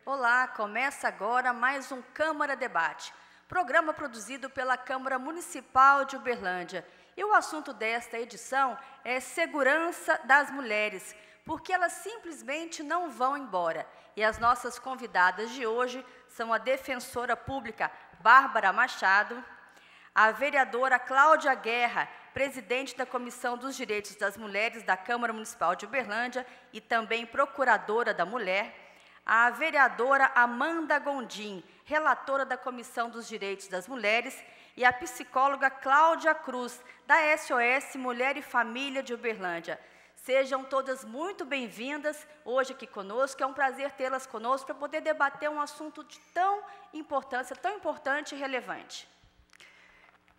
Olá, começa agora mais um Câmara Debate, programa produzido pela Câmara Municipal de Uberlândia. E o assunto desta edição é segurança das mulheres, porque elas simplesmente não vão embora. E as nossas convidadas de hoje são a defensora pública Bárbara Machado, a vereadora Cláudia Guerra, presidente da Comissão dos Direitos das Mulheres da Câmara Municipal de Uberlândia e também procuradora da Mulher, a vereadora Amanda Gondim, relatora da Comissão dos Direitos das Mulheres, e a psicóloga Cláudia Cruz, da SOS Mulher e Família de Uberlândia. Sejam todas muito bem-vindas hoje aqui conosco, é um prazer tê-las conosco para poder debater um assunto de tão importante e relevante.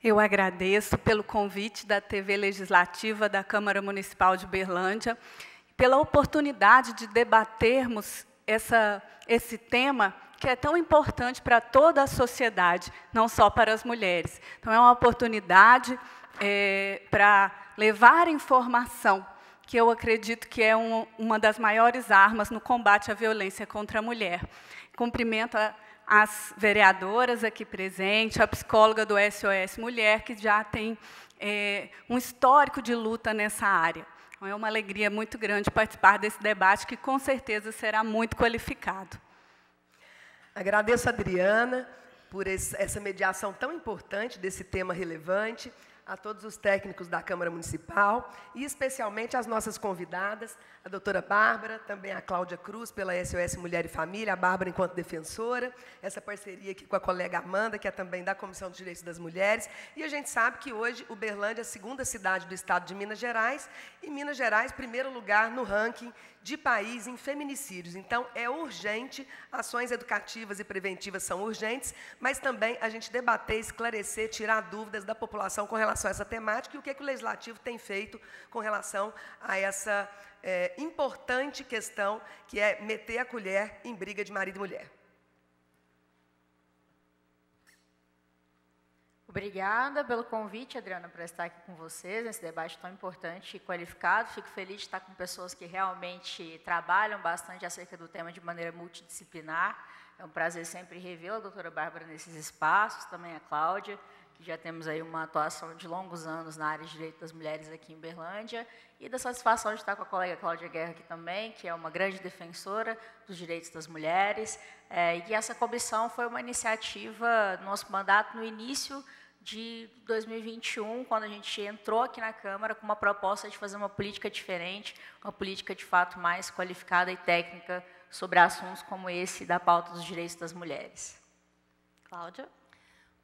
Eu agradeço pelo convite da TV Legislativa da Câmara Municipal de Uberlândia, pela oportunidade de debatermos esse tema que é tão importante para toda a sociedade, não só para as mulheres. Então, é uma oportunidade para levar informação, que eu acredito que é uma das maiores armas no combate à violência contra a mulher. Cumprimento as vereadoras aqui presentes, a psicóloga do SOS Mulher, que já tem um histórico de luta nessa área. É uma alegria muito grande participar desse debate, que com certeza será muito qualificado. Agradeço a Adriana por essa mediação tão importante desse tema relevante, a todos os técnicos da Câmara Municipal e especialmente as nossas convidadas, a doutora Bárbara, também a Cláudia Cruz, pela SOS Mulher e Família, a Bárbara enquanto defensora, essa parceria aqui com a colega Amanda, que é também da Comissão dos Direitos das Mulheres, e a gente sabe que hoje Uberlândia é a segunda cidade do estado de Minas Gerais, e Minas Gerais, primeiro lugar no ranking de país em feminicídios. Então, é urgente, ações educativas e preventivas são urgentes, mas também a gente debater, esclarecer, tirar dúvidas da população com relação a essa temática e o que o Legislativo tem feito com relação a essa importante questão, que é meter a colher em briga de marido e mulher. Obrigada pelo convite, Adriana, por estar aqui com vocês, nesse debate tão importante e qualificado. Fico feliz de estar com pessoas que realmente trabalham bastante acerca do tema de maneira multidisciplinar. É um prazer sempre revê-la, a doutora Bárbara, nesses espaços, também a Cláudia, que já temos aí uma atuação de longos anos na área de direito das mulheres aqui em Uberlândia, e da satisfação de estar com a colega Cláudia Guerra aqui também, que é uma grande defensora dos direitos das mulheres, e essa comissão foi uma iniciativa do nosso mandato no início de 2021, quando a gente entrou aqui na Câmara com uma proposta de fazer uma política diferente, uma política de fato mais qualificada e técnica sobre assuntos como esse da pauta dos direitos das mulheres. Cláudia?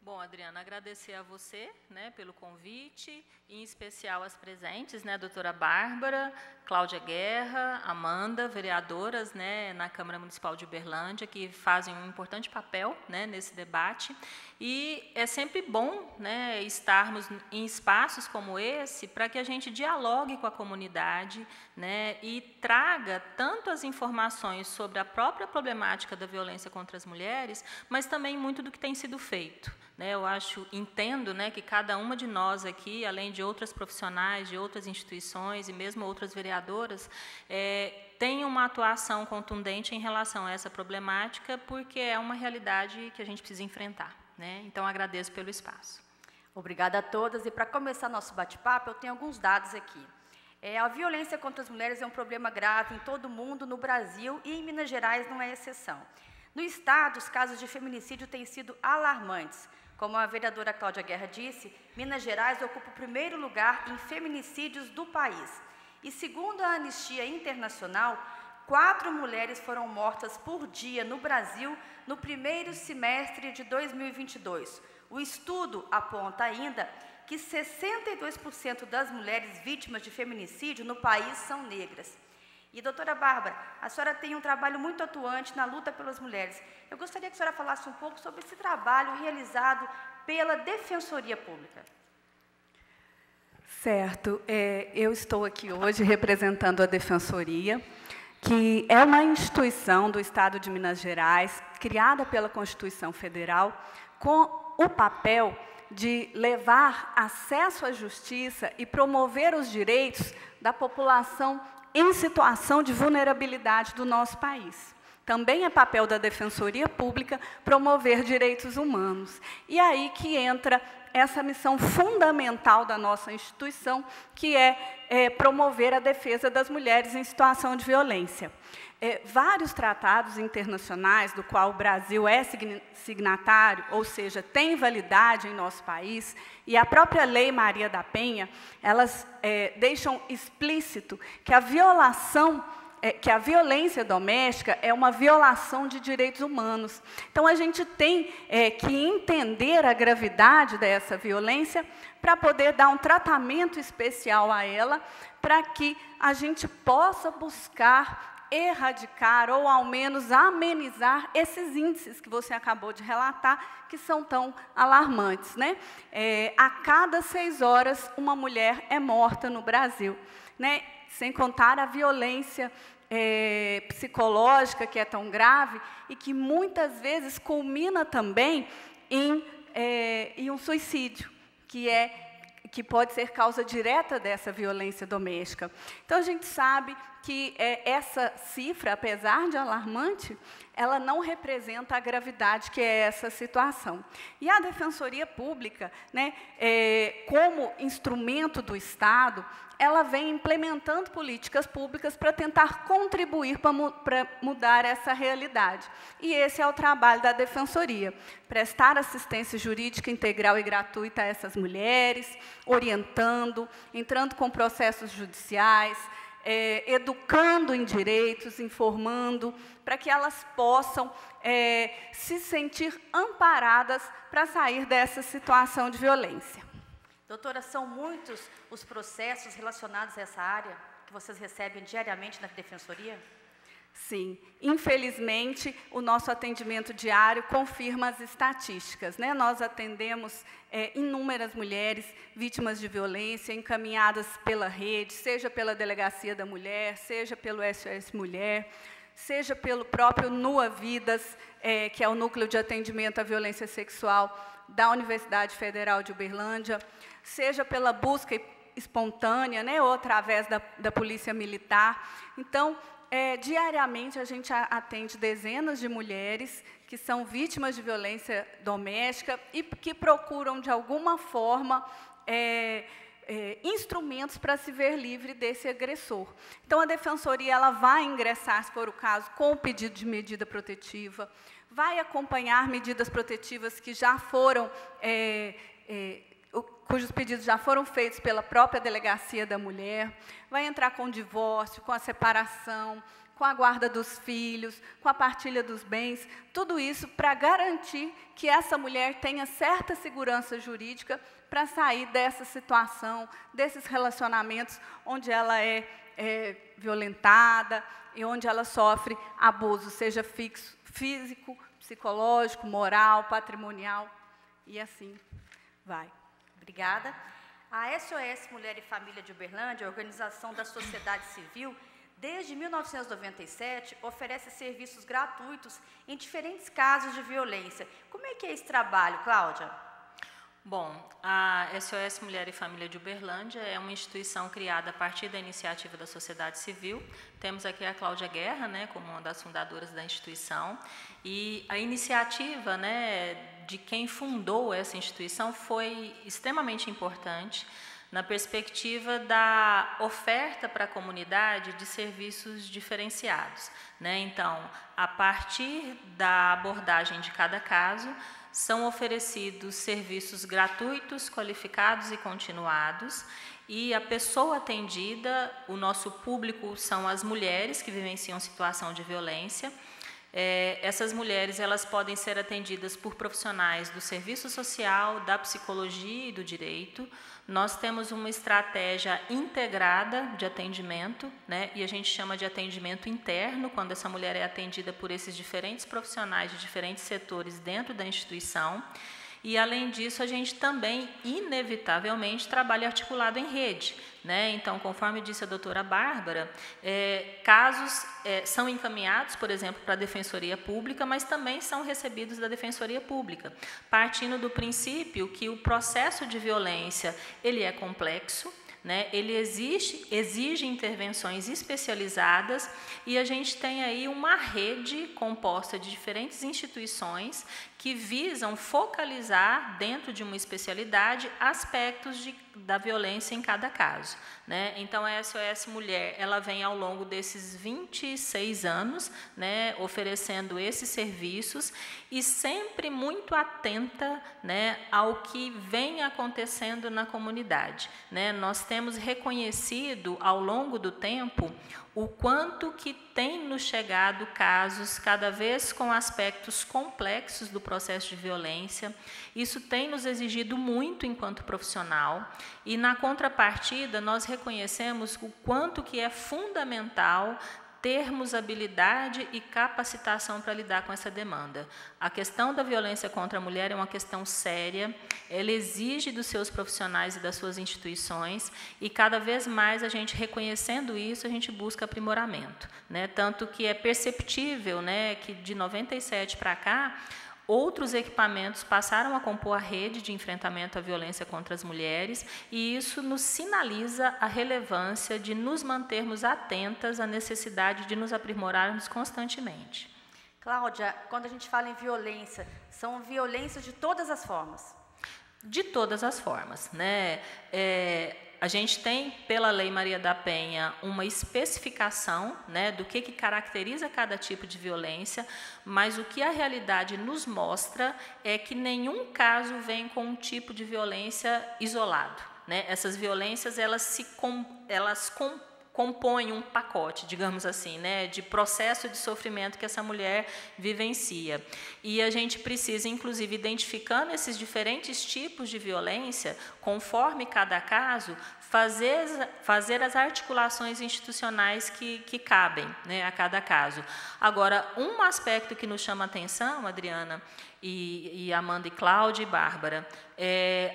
Bom, Adriana, agradecer a você, né, pelo convite, em especial as presentes, né, a doutora Bárbara, Cláudia Guerra, Amanda, vereadoras, né, na Câmara Municipal de Uberlândia, que fazem um importante papel, né, nesse debate. E é sempre bom, né, estarmos em espaços como esse para que a gente dialogue com a comunidade, né, e traga tanto as informações sobre a própria problemática da violência contra as mulheres, mas também muito do que tem sido feito. Eu entendo, né, que cada uma de nós aqui, além de outras profissionais, de outras instituições e mesmo outras vereadoras, tem uma atuação contundente em relação a essa problemática, porque é uma realidade que a gente precisa enfrentar, né? Então, agradeço pelo espaço. Obrigada a todas. E para começar nosso bate-papo, eu tenho alguns dados aqui. A violência contra as mulheres é um problema grave em todo o mundo, no Brasil, e em Minas Gerais não é exceção. No estado, os casos de feminicídio têm sido alarmantes. Como a vereadora Cláudia Guerra disse, Minas Gerais ocupa o primeiro lugar em feminicídios do país. E segundo a Anistia Internacional, 4 mulheres foram mortas por dia no Brasil no primeiro semestre de 2022. O estudo aponta ainda que 62% das mulheres vítimas de feminicídio no país são negras. E, doutora Bárbara, a senhora tem um trabalho muito atuante na luta pelas mulheres. Eu gostaria que a senhora falasse um pouco sobre esse trabalho realizado pela Defensoria Pública. Certo. Eu estou aqui hoje representando a Defensoria, que é uma instituição do Estado de Minas Gerais, criada pela Constituição Federal, com o papel de levar acesso à justiça e promover os direitos da população em situação de vulnerabilidade do nosso país. Também é papel da Defensoria Pública promover direitos humanos. E aí que entra essa missão fundamental da nossa instituição, que é promover a defesa das mulheres em situação de violência. Vários tratados internacionais, do qual o Brasil é signatário, ou seja, tem validade em nosso país, e a própria Lei Maria da Penha, elas deixam explícito que a violência doméstica é uma violação de direitos humanos. Então, a gente tem que entender a gravidade dessa violência para poder dar um tratamento especial a ela, para que a gente possa buscar erradicar ou, ao menos, amenizar esses índices que você acabou de relatar, que são tão alarmantes, né? A cada 6 horas, uma mulher é morta no Brasil, né? Sem contar a violência psicológica, que é tão grave e que muitas vezes culmina também em um suicídio, que pode ser causa direta dessa violência doméstica. Então, a gente sabe que essa cifra, apesar de alarmante, ela não representa a gravidade que é essa situação. E a Defensoria Pública, né, como instrumento do Estado, ela vem implementando políticas públicas para tentar contribuir para mudar essa realidade. E esse é o trabalho da Defensoria: prestar assistência jurídica integral e gratuita a essas mulheres, orientando, entrando com processos judiciais, educando em direitos, informando, para que elas possam se sentir amparadas para sair dessa situação de violência. Doutora, são muitos os processos relacionados a essa área que vocês recebem diariamente na Defensoria? Sim, infelizmente, o nosso atendimento diário confirma as estatísticas, né? Nós atendemos inúmeras mulheres vítimas de violência, encaminhadas pela rede, seja pela Delegacia da Mulher, seja pelo SOS Mulher, seja pelo próprio NUA Vidas, que é o Núcleo de Atendimento à Violência Sexual da Universidade Federal de Uberlândia, seja pela busca espontânea, né, ou através da Polícia Militar. Então, diariamente, a gente atende dezenas de mulheres que são vítimas de violência doméstica e que procuram, de alguma forma, instrumentos para se ver livre desse agressor. Então, a Defensoria ela vai ingressar, se for o caso, com o pedido de medida protetiva, vai acompanhar medidas protetivas que já foram, cujos pedidos já foram feitos pela própria Delegacia da Mulher, vai entrar com o divórcio, com a separação, com a guarda dos filhos, com a partilha dos bens, tudo isso para garantir que essa mulher tenha certa segurança jurídica para sair dessa situação, desses relacionamentos onde ela é violentada e onde ela sofre abuso, seja físico, psicológico, moral, patrimonial, e assim vai. Obrigada. A SOS Mulher e Família de Uberlândia, a organização da sociedade civil, desde 1997, oferece serviços gratuitos em diferentes casos de violência. Como é que é esse trabalho, Cláudia? Bom, a SOS Mulher e Família de Uberlândia é uma instituição criada a partir da iniciativa da sociedade civil. Temos aqui a Cláudia Guerra, né, como uma das fundadoras da instituição. E a iniciativa, né, de quem fundou essa instituição foi extremamente importante na perspectiva da oferta para a comunidade de serviços diferenciados, né? Então, a partir da abordagem de cada caso, são oferecidos serviços gratuitos, qualificados e continuados, e a pessoa atendida, o nosso público são as mulheres que vivenciam situação de violência. Essas mulheres elas podem ser atendidas por profissionais do serviço social, da psicologia e do direito. Nós temos uma estratégia integrada de atendimento, né, e a gente chama de atendimento interno, quando essa mulher é atendida por esses diferentes profissionais de diferentes setores dentro da instituição. E, além disso, a gente também, inevitavelmente, trabalha articulado em rede, né? Então, conforme disse a doutora Bárbara, casos são encaminhados, por exemplo, para a Defensoria Pública, mas também são recebidos da Defensoria Pública, partindo do princípio que o processo de violência ele é complexo, né? Ele exige intervenções especializadas e a gente tem aí uma rede composta de diferentes instituições que visam focalizar dentro de uma especialidade aspectos da violência em cada caso, né? Então, a SOS Mulher, ela vem ao longo desses 26 anos, né, oferecendo esses serviços e sempre muito atenta, né, ao que vem acontecendo na comunidade, né? Nós temos reconhecido ao longo do tempo o quanto que tem nos chegado casos cada vez com aspectos complexos do processo de violência. Isso tem nos exigido muito enquanto profissional e, na contrapartida, nós reconhecemos o quanto que é fundamental termos habilidade e capacitação para lidar com essa demanda. A questão da violência contra a mulher é uma questão séria, ela exige dos seus profissionais e das suas instituições, e cada vez mais a gente reconhecendo isso, a gente busca aprimoramento, né? Tanto que é perceptível, né, que de 97 para cá, outros equipamentos passaram a compor a rede de enfrentamento à violência contra as mulheres e isso nos sinaliza a relevância de nos mantermos atentas à necessidade de nos aprimorarmos constantemente. Cláudia, quando a gente fala em violência, são violências de todas as formas? De todas as formas, né? A gente tem, pela Lei Maria da Penha, uma especificação, né, do que caracteriza cada tipo de violência, mas o que a realidade nos mostra é que nenhum caso vem com um tipo de violência isolado, né? Essas violências, elas compõem um pacote, digamos assim, né, de processo de sofrimento que essa mulher vivencia. E a gente precisa, inclusive, identificando esses diferentes tipos de violência, conforme cada caso, fazer as articulações institucionais que cabem, né, a cada caso. Agora, um aspecto que nos chama a atenção, Adriana, e Amanda, e Cláudia e Bárbara,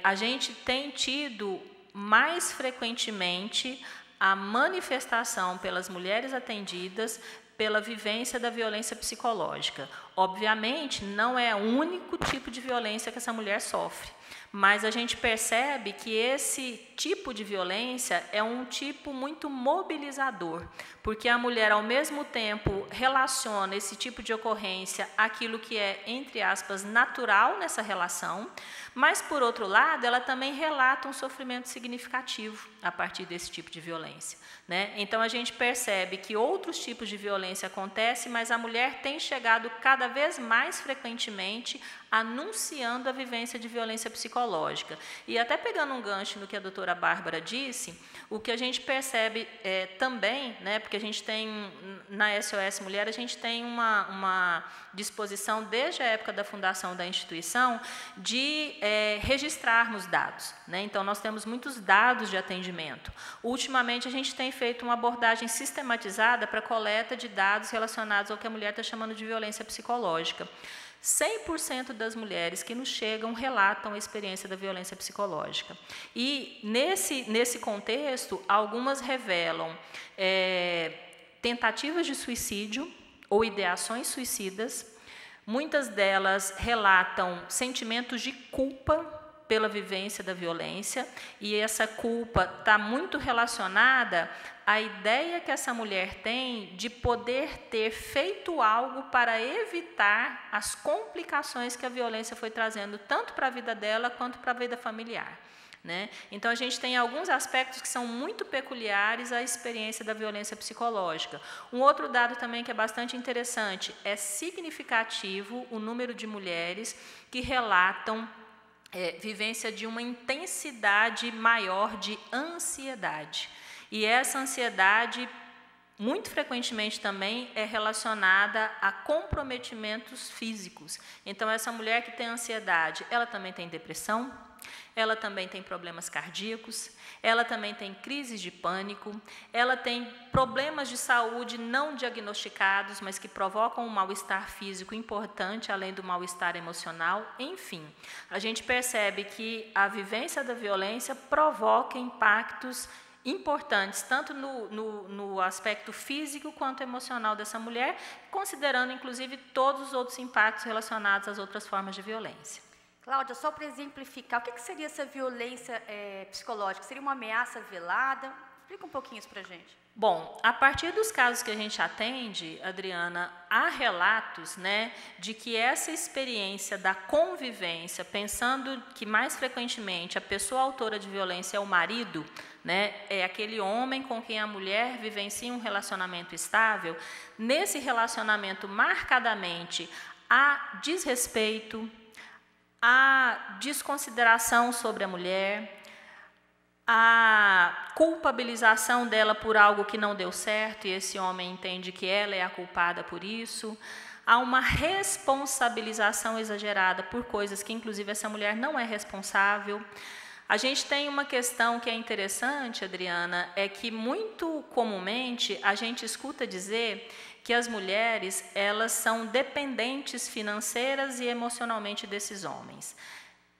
a gente tem tido mais frequentemente a manifestação pelas mulheres atendidas pela vivência da violência psicológica. Obviamente, não é o único tipo de violência que essa mulher sofre, mas a gente percebe que esse tipo de violência é um tipo muito mobilizador, porque a mulher, ao mesmo tempo, relaciona esse tipo de ocorrência àquilo que é, entre aspas, natural nessa relação, mas, por outro lado, ela também relata um sofrimento significativo a partir desse tipo de violência, né? Então, a gente percebe que outros tipos de violência acontecem, mas a mulher tem chegado cada vez mais frequentemente anunciando a vivência de violência psicológica. E até pegando um gancho no que a doutora Bárbara disse, o que a gente percebe também, né, porque a gente tem, na SOS Mulher, a gente tem uma disposição, desde a época da fundação da instituição, de registrarmos dados, né? Então, nós temos muitos dados de atendimento. Ultimamente, a gente tem feito uma abordagem sistematizada para a coleta de dados relacionados ao que a mulher está chamando de violência psicológica. 100% das mulheres que nos chegam relatam a experiência da violência psicológica. E, nesse contexto, algumas revelam tentativas de suicídio ou ideações suicidas. Muitas delas relatam sentimentos de culpa pela vivência da violência, e essa culpa está muito relacionada à ideia que essa mulher tem de poder ter feito algo para evitar as complicações que a violência foi trazendo, tanto para a vida dela quanto para a vida familiar, né? Então, a gente tem alguns aspectos que são muito peculiares à experiência da violência psicológica. Um outro dado também que é bastante interessante, é significativo o número de mulheres que relatam vivência de uma intensidade maior de ansiedade. E essa ansiedade muito frequentemente também é relacionada a comprometimentos físicos. Então, essa mulher que tem ansiedade, ela também tem depressão, ela também tem problemas cardíacos, ela também tem crises de pânico, ela tem problemas de saúde não diagnosticados, mas que provocam um mal-estar físico importante, além do mal-estar emocional. Enfim, a gente percebe que a vivência da violência provoca impactos importantes, tanto no aspecto físico quanto emocional dessa mulher, considerando, inclusive, todos os outros impactos relacionados às outras formas de violência. Cláudia, só para exemplificar, o que seria essa violência psicológica? Seria uma ameaça velada? Explica um pouquinho isso para a gente. Bom, a partir dos casos que a gente atende, Adriana, há relatos, né, de que essa experiência da convivência, pensando que mais frequentemente a pessoa autora de violência é o marido, né, é aquele homem com quem a mulher vivencia um relacionamento estável, nesse relacionamento marcadamente há desrespeito, há desconsideração sobre a mulher, a culpabilização dela por algo que não deu certo e esse homem entende que ela é a culpada por isso. Há uma responsabilização exagerada por coisas que, inclusive, essa mulher não é responsável. A gente tem uma questão que é interessante, Adriana, é que muito comumente a gente escuta dizer que as mulheres, elas são dependentes financeiras e emocionalmente desses homens.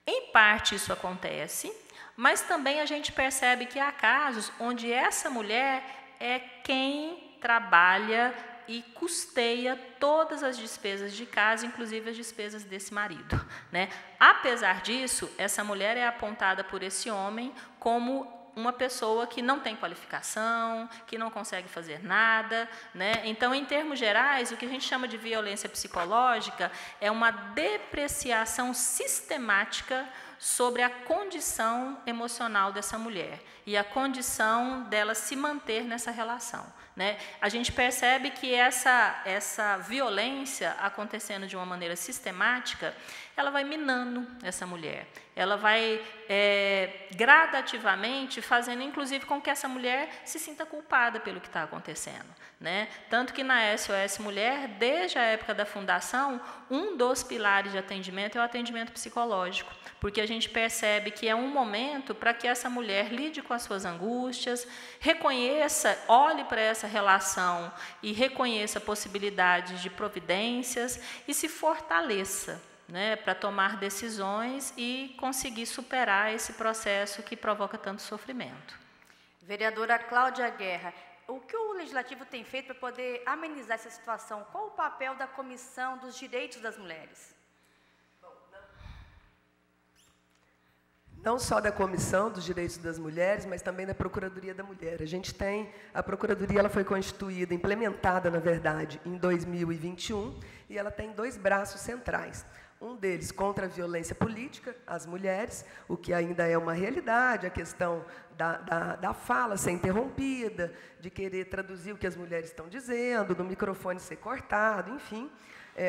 Em parte isso acontece, mas também a gente percebe que há casos onde essa mulher é quem trabalha e custeia todas as despesas de casa, inclusive as despesas desse marido, né? Apesar disso, essa mulher é apontada por esse homem como uma pessoa que não tem qualificação, que não consegue fazer nada, né? Então, em termos gerais, o que a gente chama de violência psicológica é uma depreciação sistemática sobre a condição emocional dessa mulher e a condição dela se manter nessa relação, né? A gente percebe que essa violência acontecendo de uma maneira sistemática, ela vai minando essa mulher, ela vai gradativamente fazendo, inclusive, com que essa mulher se sinta culpada pelo que está acontecendo, né? Tanto que na SOS Mulher, desde a época da fundação, um dos pilares de atendimento é o atendimento psicológico, porque a gente percebe que é um momento para que essa mulher lide com as suas angústias, reconheça, olhe para essa relação e reconheça possibilidades de providências e se fortaleça, né, para tomar decisões e conseguir superar esse processo que provoca tanto sofrimento. Vereadora Cláudia Guerra, o que o Legislativo tem feito para poder amenizar essa situação? Qual o papel da Comissão dos Direitos das Mulheres? Não só da Comissão dos Direitos das Mulheres, mas também da Procuradoria da Mulher. A gente tem, a Procuradoria ela foi constituída, implementada, na verdade, em 2021, e ela tem 2 braços centrais. Um deles contra a violência política às mulheres, o que ainda é uma realidade, a questão da fala ser interrompida, de querer traduzir o que as mulheres estão dizendo, do microfone ser cortado, enfim.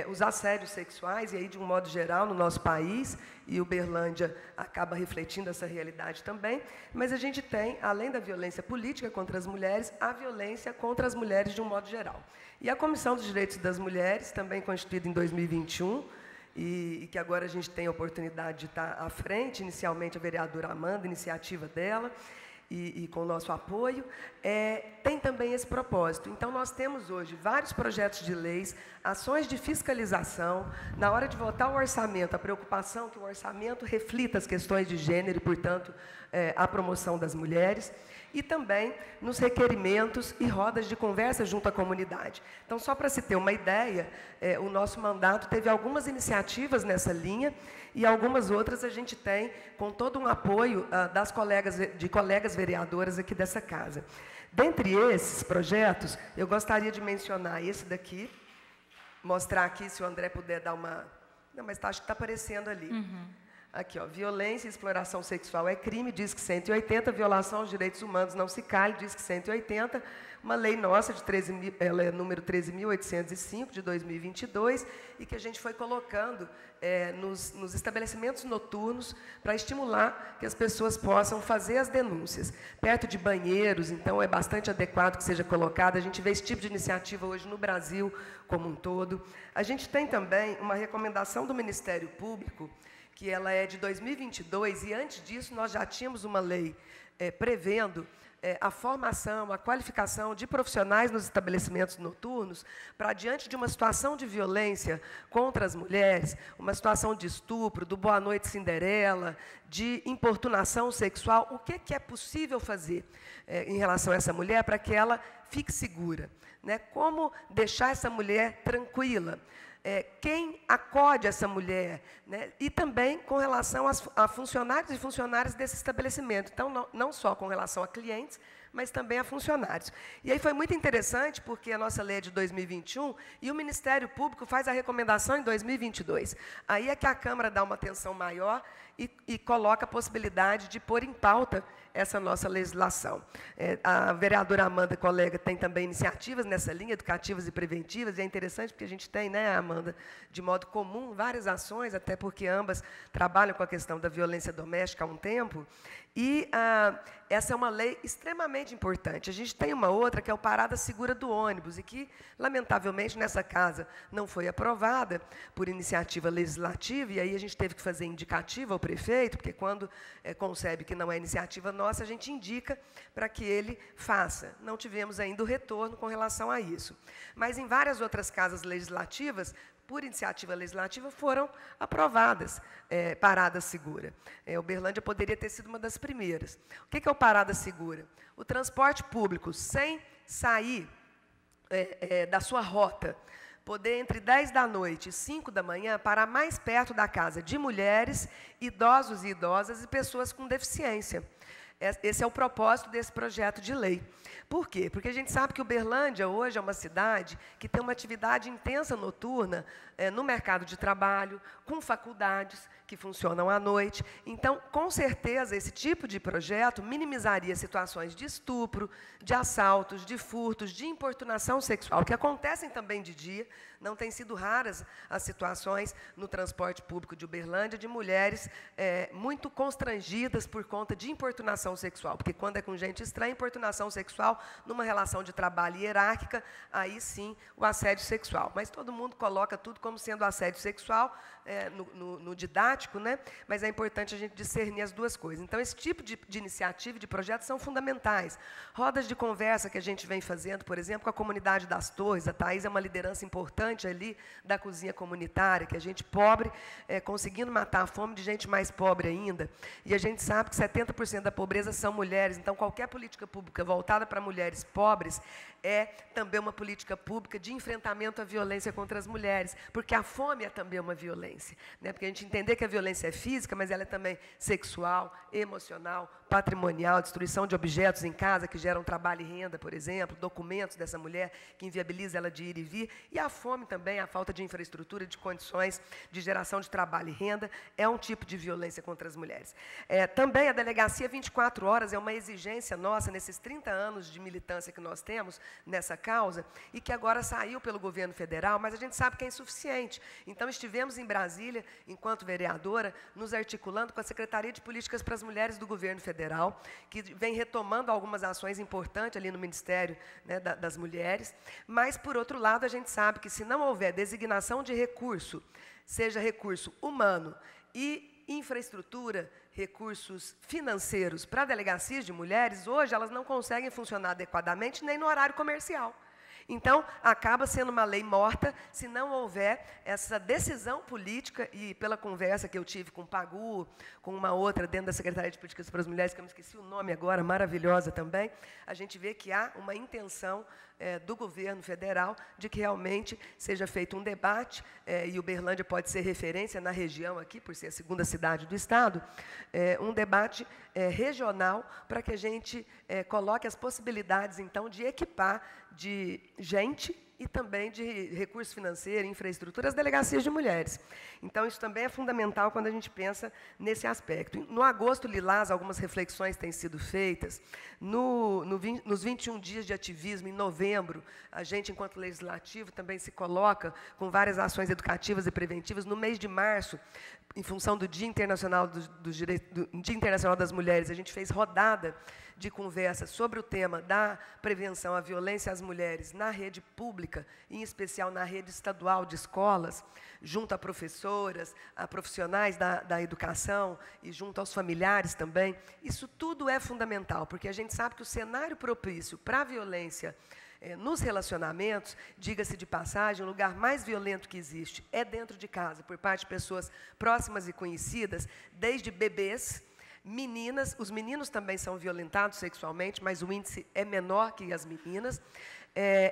Os assédios sexuais, e aí de um modo geral no nosso país, e Uberlândia acaba refletindo essa realidade também, mas a gente tem, além da violência política contra as mulheres, a violência contra as mulheres de um modo geral. E a Comissão dos Direitos das Mulheres, também constituída em 2021, e que agora a gente tem a oportunidade de estar à frente, inicialmente a vereadora Amanda, iniciativa dela, e com o nosso apoio, tem também esse propósito. Então, nós temos hoje vários projetos de leis, ações de fiscalização. Na hora de votar o orçamento, a preocupação que o orçamento reflita as questões de gênero e, portanto, a promoção das mulheres. E também nos requerimentos e rodas de conversa junto à comunidade. Então, só para se ter uma ideia, o nosso mandato teve algumas iniciativas nessa linha, e algumas outras a gente tem com todo um apoio de colegas vereadoras aqui dessa casa. Dentre esses projetos, eu gostaria de mencionar esse daqui, mostrar aqui, se o André puder dar uma... Não, mas acho que está aparecendo ali. Aqui, ó, violência e exploração sexual é crime, diz que 180, violação aos direitos humanos não se cale, diz que 180, uma lei nossa, ela é número 13.805, de 2022, e que a gente foi colocando nos estabelecimentos noturnos para estimular que as pessoas possam fazer as denúncias. Perto de banheiros, então, é bastante adequado que seja colocado. A gente vê esse tipo de iniciativa hoje no Brasil como um todo. A gente tem também uma recomendação do Ministério Público, que ela é de 2022, e antes disso nós já tínhamos uma lei prevendo a formação, a qualificação de profissionais nos estabelecimentos noturnos para, diante de uma situação de violência contra as mulheres, uma situação de estupro, do Boa Noite Cinderela, de importunação sexual, o que é possível fazer em relação a essa mulher para que ela fique segura, né? Como deixar essa mulher tranquila? Quem acode essa mulher, né? E também com relação a funcionários e funcionárias desse estabelecimento. Então, não só com relação a clientes, mas também a funcionários. E aí foi muito interessante, porque a nossa lei é de 2021 e o Ministério Público faz a recomendação em 2022. Aí é que a Câmara dá uma atenção maior e coloca a possibilidade de pôr em pauta essa nossa legislação. A vereadora Amanda, colega, tem também iniciativas nessa linha, educativas e preventivas, e é interessante porque a gente tem, né, Amanda, de modo comum, várias ações, até porque ambas trabalham com a questão da violência doméstica há um tempo, e essa é uma lei extremamente importante. A gente tem uma outra, que é o Parada Segura do Ônibus, e que, lamentavelmente, nessa casa não foi aprovada por iniciativa legislativa, e aí a gente teve que fazer indicativa ao prefeito, porque quando concebe que não é iniciativa nossa, a gente indica para que ele faça. Não tivemos ainda o retorno com relação a isso. Mas em várias outras casas legislativas, por iniciativa legislativa, foram aprovadas Parada Segura. Uberlândia poderia ter sido uma das primeiras. O que é o Parada Segura? O transporte público, sem sair da sua rota, poder, entre 10 da noite e 5 da manhã, parar mais perto da casa de mulheres, idosos e idosas e pessoas com deficiência. Esse é o propósito desse projeto de lei. Por quê? Porque a gente sabe que Uberlândia hoje é uma cidade que tem uma atividade intensa noturna no mercado de trabalho, com faculdades que funcionam à noite. Então, com certeza, esse tipo de projeto minimizaria situações de estupro, de assaltos, de furtos, de importunação sexual, que acontecem também de dia. Não têm sido raras as situações no transporte público de Uberlândia de mulheres muito constrangidas por conta de importunação sexual, porque quando é com gente estranha, importunação sexual, numa relação de trabalho hierárquica, aí sim o assédio sexual. Mas todo mundo coloca tudo como sendo assédio sexual no didático, né? Mas é importante a gente discernir as duas coisas. Então, esse tipo de iniciativa, de projetos, são fundamentais. Rodas de conversa que a gente vem fazendo, por exemplo, com a comunidade das Torres. A Thaís é uma liderança importante ali da cozinha comunitária, que a gente pobre, conseguindo matar a fome de gente mais pobre ainda. E a gente sabe que 70% da pobreza são mulheres. Então, qualquer política pública voltada para mulheres pobres é também uma política pública de enfrentamento à violência contra as mulheres, porque a fome é também uma violência, né? Porque a gente entender que a violência é física, mas ela é também sexual, emocional, patrimonial, destruição de objetos em casa que geram trabalho e renda, por exemplo, documentos dessa mulher que inviabiliza ela de ir e vir, e a fome também, a falta de infraestrutura, de condições de geração de trabalho e renda, é um tipo de violência contra as mulheres. Também a delegacia 24 horas é uma exigência nossa nesses 30 anos de militância que nós temos nessa causa, e que agora saiu pelo governo federal, mas a gente sabe que é insuficiente. Então, estivemos em Brasília, enquanto vereadora, nos articulando com a Secretaria de Políticas para as Mulheres do governo federal, que vem retomando algumas ações importantes ali no Ministério, né, das Mulheres, mas, por outro lado, a gente sabe que, se não houver designação de recurso, seja recurso humano e infraestrutura, recursos financeiros para delegacias de mulheres, hoje elas não conseguem funcionar adequadamente nem no horário comercial. Então, acaba sendo uma lei morta se não houver essa decisão política, e pela conversa que eu tive com o Pagu, com uma outra dentro da Secretaria de Políticas para as Mulheres, que eu me esqueci o nome agora, maravilhosa também, a gente vê que há uma intenção do governo federal de que realmente seja feito um debate, e Uberlândia pode ser referência na região aqui, por ser a segunda cidade do estado, um debate regional para que a gente coloque as possibilidades, então, de equipar de gente e também de recurso financeiro, infraestrutura, as delegacias de mulheres. Então, isso também é fundamental quando a gente pensa nesse aspecto. No Agosto Lilás, algumas reflexões têm sido feitas. Nos 21 dias de ativismo, em novembro, a gente, enquanto legislativo, também se coloca com várias ações educativas e preventivas. No mês de março, em função do Dia Internacional, Dia Internacional das Mulheres, a gente fez rodada de conversa sobre o tema da prevenção à violência às mulheres na rede pública, em especial na rede estadual de escolas, junto a professoras, a profissionais da educação e junto aos familiares também. Isso tudo é fundamental, porque a gente sabe que o cenário propício para a violência nos relacionamentos, diga-se de passagem, o lugar mais violento que existe é dentro de casa, por parte de pessoas próximas e conhecidas, desde bebês, meninas, os meninos também são violentados sexualmente, mas o índice é menor que as meninas,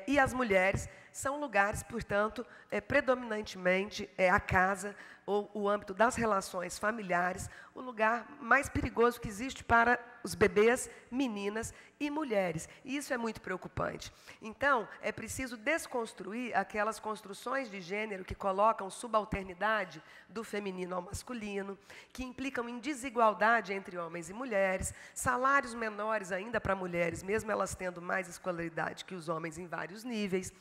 e as mulheres são lugares, portanto, predominantemente a casa ou o âmbito das relações familiares, o lugar mais perigoso que existe para os bebês, meninas e mulheres. E isso é muito preocupante. Então, é preciso desconstruir aquelas construções de gênero que colocam subalternidade do feminino ao masculino, que implicam em desigualdade entre homens e mulheres, salários menores ainda para mulheres, mesmo elas tendo mais escolaridade que os homens em vários níveis.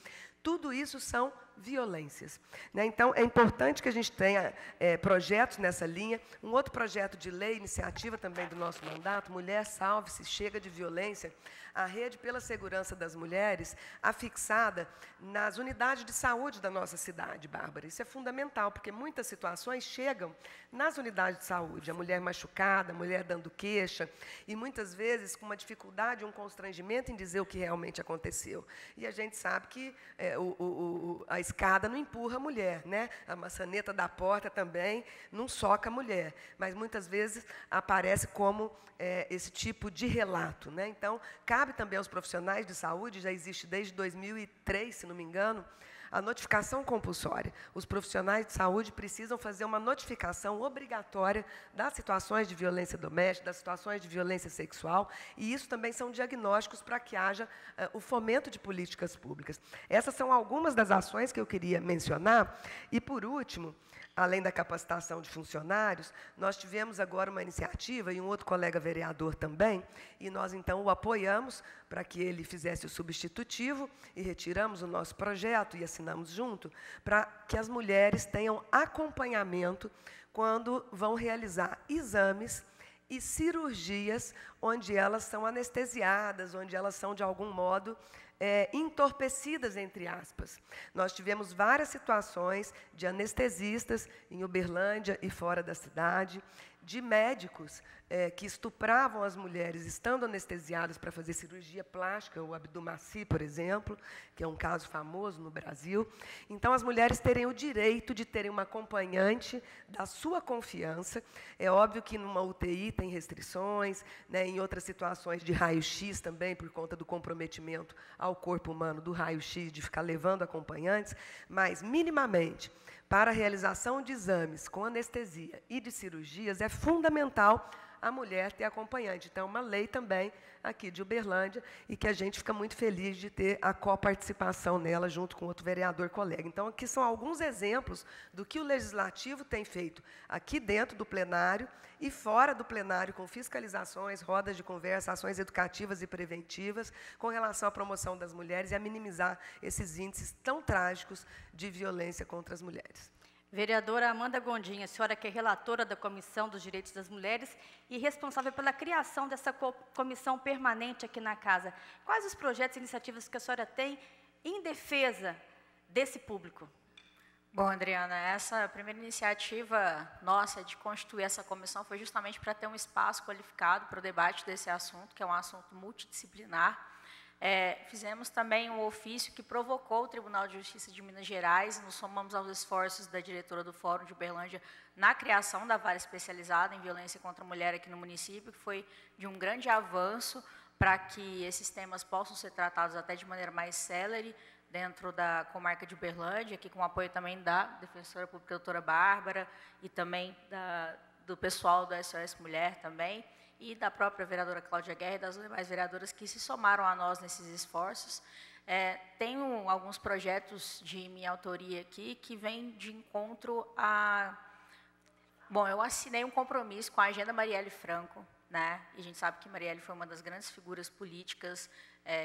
Tudo isso são violências, né? Então, é importante que a gente tenha projetos nessa linha. Um outro projeto de lei, iniciativa também do nosso mandato, Mulher Salve-se, Chega de Violência, a Rede pela Segurança das Mulheres, afixada nas unidades de saúde da nossa cidade, Bárbara. Isso é fundamental, porque muitas situações chegam nas unidades de saúde, a mulher machucada, a mulher dando queixa, e muitas vezes com uma dificuldade, um constrangimento em dizer o que realmente aconteceu. E a gente sabe que a escada não empurra a mulher, né? A maçaneta da porta também não soca a mulher, mas muitas vezes aparece como esse tipo de relato, né? Então, cabe também aos profissionais de saúde, já existe desde 2003, se não me engano, a notificação compulsória. Os profissionais de saúde precisam fazer uma notificação obrigatória das situações de violência doméstica, das situações de violência sexual, e isso também são diagnósticos para que haja o fomento de políticas públicas. Essas são algumas das ações que eu queria mencionar. E, por último, além da capacitação de funcionários, nós tivemos agora uma iniciativa, e um outro colega vereador também, e nós, então, o apoiamos para que ele fizesse o substitutivo, e retiramos o nosso projeto e assinamos junto, para que as mulheres tenham acompanhamento quando vão realizar exames e cirurgias onde elas são anestesiadas, onde elas são, de algum modo, entorpecidas, entre aspas. Nós tivemos várias situações de anestesistas em Uberlândia e fora da cidade, de médicos que estupravam as mulheres estando anestesiadas para fazer cirurgia plástica, o Abdumaci, por exemplo, que é um caso famoso no Brasil. Então, as mulheres terem o direito de terem uma acompanhante da sua confiança. É óbvio que numa UTI tem restrições, né, em outras situações de raio-x também, por conta do comprometimento ao corpo humano do raio-x, de ficar levando acompanhantes, mas, minimamente, para a realização de exames com anestesia e de cirurgias, é fundamental a mulher ter acompanhante. Então, é uma lei também aqui de Uberlândia e que a gente fica muito feliz de ter a coparticipação nela junto com outro vereador colega. Então, aqui são alguns exemplos do que o Legislativo tem feito aqui dentro do plenário e fora do plenário, com fiscalizações, rodas de conversa, ações educativas e preventivas com relação à promoção das mulheres e a minimizar esses índices tão trágicos de violência contra as mulheres. Vereadora Amanda Gondim, a senhora que é relatora da Comissão dos Direitos das Mulheres e responsável pela criação dessa comissão permanente aqui na casa. Quais os projetos e iniciativas que a senhora tem em defesa desse público? Bom, Adriana, essa primeira iniciativa nossa de constituir essa comissão foi justamente para ter um espaço qualificado para o debate desse assunto, que é um assunto multidisciplinar. Fizemos também um ofício que provocou o Tribunal de Justiça de Minas Gerais, nos somamos aos esforços da diretora do Fórum de Uberlândia na criação da vara especializada em violência contra a mulher aqui no município, que foi de um grande avanço para que esses temas possam ser tratados até de maneira mais célere dentro da comarca de Uberlândia, aqui com o apoio também da defensora pública doutora Bárbara e também do pessoal do SOS Mulher também, e da própria vereadora Cláudia Guerra e das demais vereadoras que se somaram a nós nesses esforços. Tenho alguns projetos de minha autoria aqui que vêm de encontro a... Bom, eu assinei um compromisso com a Agenda Marielle Franco, né? E a gente sabe que Marielle foi uma das grandes figuras políticas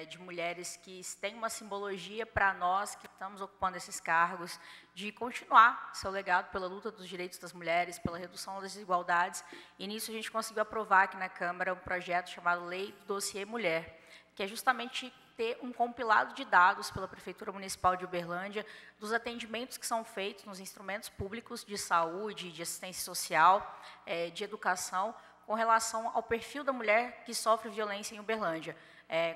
de mulheres que têm uma simbologia para nós que estamos ocupando esses cargos, de continuar seu legado pela luta dos direitos das mulheres, pela redução das desigualdades. E nisso a gente conseguiu aprovar aqui na Câmara um projeto chamado Lei do Dossiê Mulher, que é justamente ter um compilado de dados pela Prefeitura Municipal de Uberlândia dos atendimentos que são feitos nos instrumentos públicos de saúde, de assistência social, de educação, com relação ao perfil da mulher que sofre violência em Uberlândia.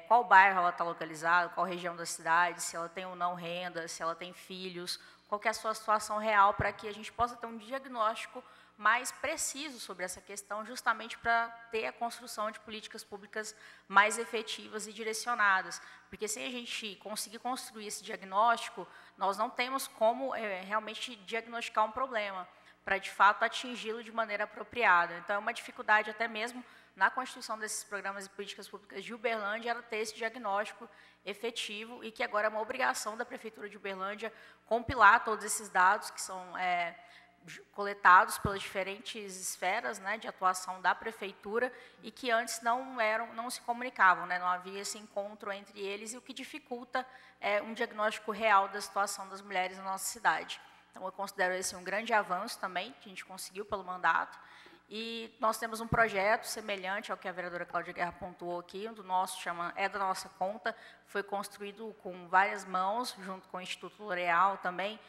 Qual bairro ela está localizada, qual região da cidade, se ela tem ou não renda, se ela tem filhos, qual que é a sua situação real, para que a gente possa ter um diagnóstico mais preciso sobre essa questão, justamente para ter a construção de políticas públicas mais efetivas e direcionadas. Porque se a gente conseguir construir esse diagnóstico, nós não temos como realmente diagnosticar um problema, para, de fato, atingi-lo de maneira apropriada. Então, é uma dificuldade até mesmo na constituição desses programas e políticas públicas de Uberlândia, era ter esse diagnóstico efetivo e que agora é uma obrigação da Prefeitura de Uberlândia compilar todos esses dados que são coletados pelas diferentes esferas, né, de atuação da Prefeitura e que antes não se comunicavam, né, não havia esse encontro entre eles, e o que dificulta um diagnóstico real da situação das mulheres na nossa cidade. Então, eu considero esse um grande avanço também, que a gente conseguiu pelo mandato. E nós temos um projeto semelhante ao que a vereadora Cláudia Guerra pontuou aqui, do nosso, da nossa conta, foi construído com várias mãos, junto com o Instituto L'Oréal também,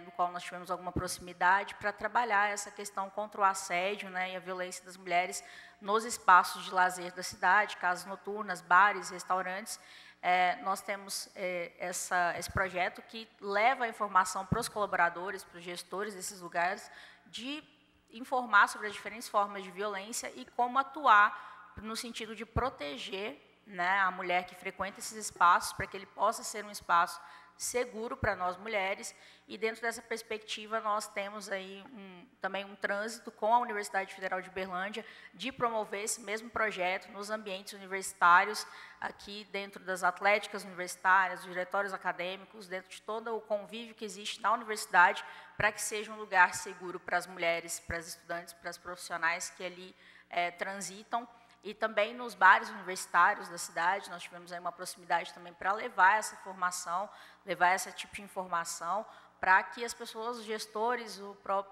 do qual nós tivemos alguma proximidade, para trabalhar essa questão contra o assédio, né, e a violência das mulheres nos espaços de lazer da cidade, casas noturnas, bares, restaurantes. Nós temos esse projeto que leva a informação para os colaboradores, para os gestores desses lugares, de informar sobre as diferentes formas de violência e como atuar no sentido de proteger, né, a mulher que frequenta esses espaços, para que ele possa ser um espaço seguro para nós mulheres. E dentro dessa perspectiva nós temos aí também um trânsito com a Universidade Federal de Uberlândia de promover esse mesmo projeto nos ambientes universitários, aqui dentro das atléticas universitárias, dos diretórios acadêmicos, dentro de todo o convívio que existe na universidade, para que seja um lugar seguro para as mulheres, para as estudantes, para as profissionais que ali transitam. E também nos bares universitários da cidade, nós tivemos aí uma proximidade também para levar essa formação, levar esse tipo de informação, para que as pessoas, os gestores,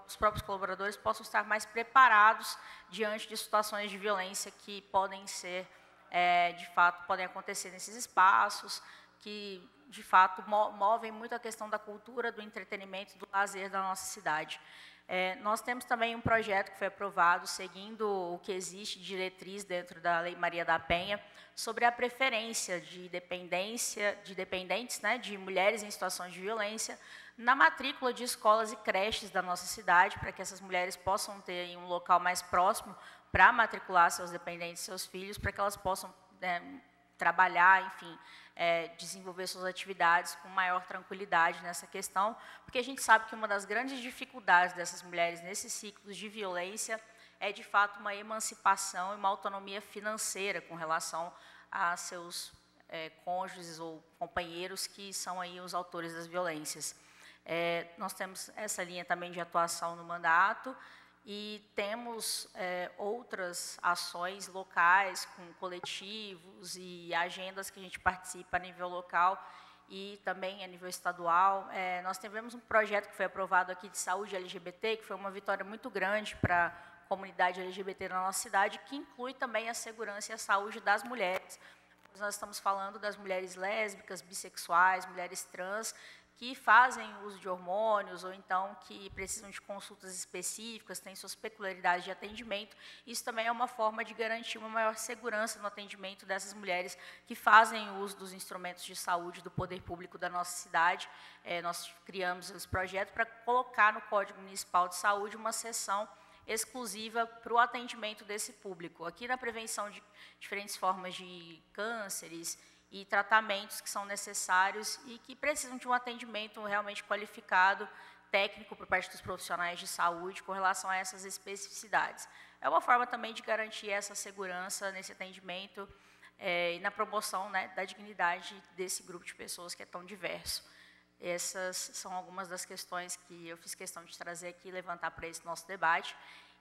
os próprios colaboradores possam estar mais preparados diante de situações de violência que podem ser, de fato, podem acontecer nesses espaços, que, de fato, movem muito a questão da cultura, do entretenimento, do lazer da nossa cidade. Nós temos também um projeto que foi aprovado, seguindo o que existe de diretriz dentro da Lei Maria da Penha, sobre a preferência de dependentes, né, de mulheres em situações de violência, na matrícula de escolas e creches da nossa cidade, para que essas mulheres possam ter aí um local mais próximo para matricular seus dependentes, seus filhos, para que elas possam trabalhar, enfim, desenvolver suas atividades com maior tranquilidade nessa questão, porque a gente sabe que uma das grandes dificuldades dessas mulheres nesses ciclos de violência é, de fato, uma emancipação e uma autonomia financeira com relação a seus cônjuges ou companheiros que são aí os autores das violências. Nós temos essa linha também de atuação no mandato, e temos outras ações locais, com coletivos e agendas que a gente participa a nível local e também a nível estadual. Nós tivemos um projeto que foi aprovado aqui de saúde LGBT, que foi uma vitória muito grande para a comunidade LGBT na nossa cidade, que inclui também a segurança e a saúde das mulheres. Nós estamos falando das mulheres lésbicas, bissexuais, mulheres trans, que fazem uso de hormônios ou então que precisam de consultas específicas, têm suas peculiaridades de atendimento. Isso também é uma forma de garantir uma maior segurança no atendimento dessas mulheres que fazem uso dos instrumentos de saúde do poder público da nossa cidade. Nós criamos esse projeto para colocar no Código Municipal de Saúde uma seção exclusiva para o atendimento desse público. Aqui na prevenção de diferentes formas de cânceres e tratamentos que são necessários e que precisam de um atendimento realmente qualificado, técnico, por parte dos profissionais de saúde, com relação a essas especificidades. É uma forma também de garantir essa segurança nesse atendimento e na promoção, né, da dignidade desse grupo de pessoas que é tão diverso. Essas são algumas das questões que eu fiz questão de trazer aqui, levantar para esse nosso debate,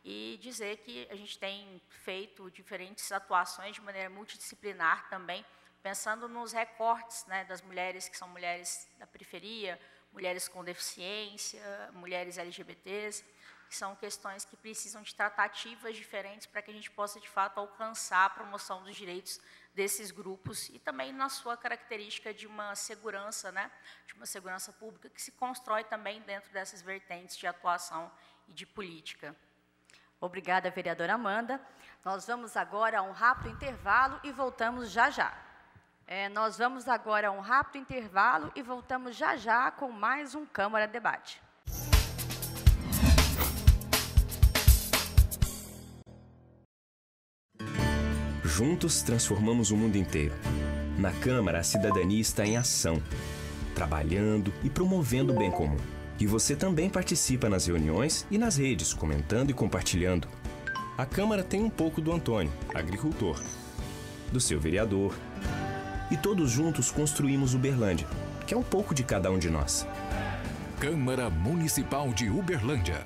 e dizer que a gente tem feito diferentes atuações de maneira multidisciplinar também, pensando nos recortes, né, das mulheres que são mulheres da periferia, mulheres com deficiência, mulheres LGBTs, que são questões que precisam de tratativas diferentes para que a gente possa, de fato, alcançar a promoção dos direitos desses grupos e também na sua característica de uma segurança, né, de uma segurança pública que se constrói também dentro dessas vertentes de atuação e de política. Obrigada, vereadora Amanda. Nós vamos agora a um rápido intervalo e voltamos já já. Nós vamos agora a um rápido intervalo e voltamos já já com mais um Câmara Debate. Juntos transformamos o mundo inteiro. Na Câmara, a cidadania está em ação, trabalhando e promovendo o bem comum. E você também participa nas reuniões e nas redes, comentando e compartilhando. A Câmara tem um pouco do Antônio, agricultor, do seu vereador. E todos juntos construímos Uberlândia, que é um pouco de cada um de nós. Câmara Municipal de Uberlândia.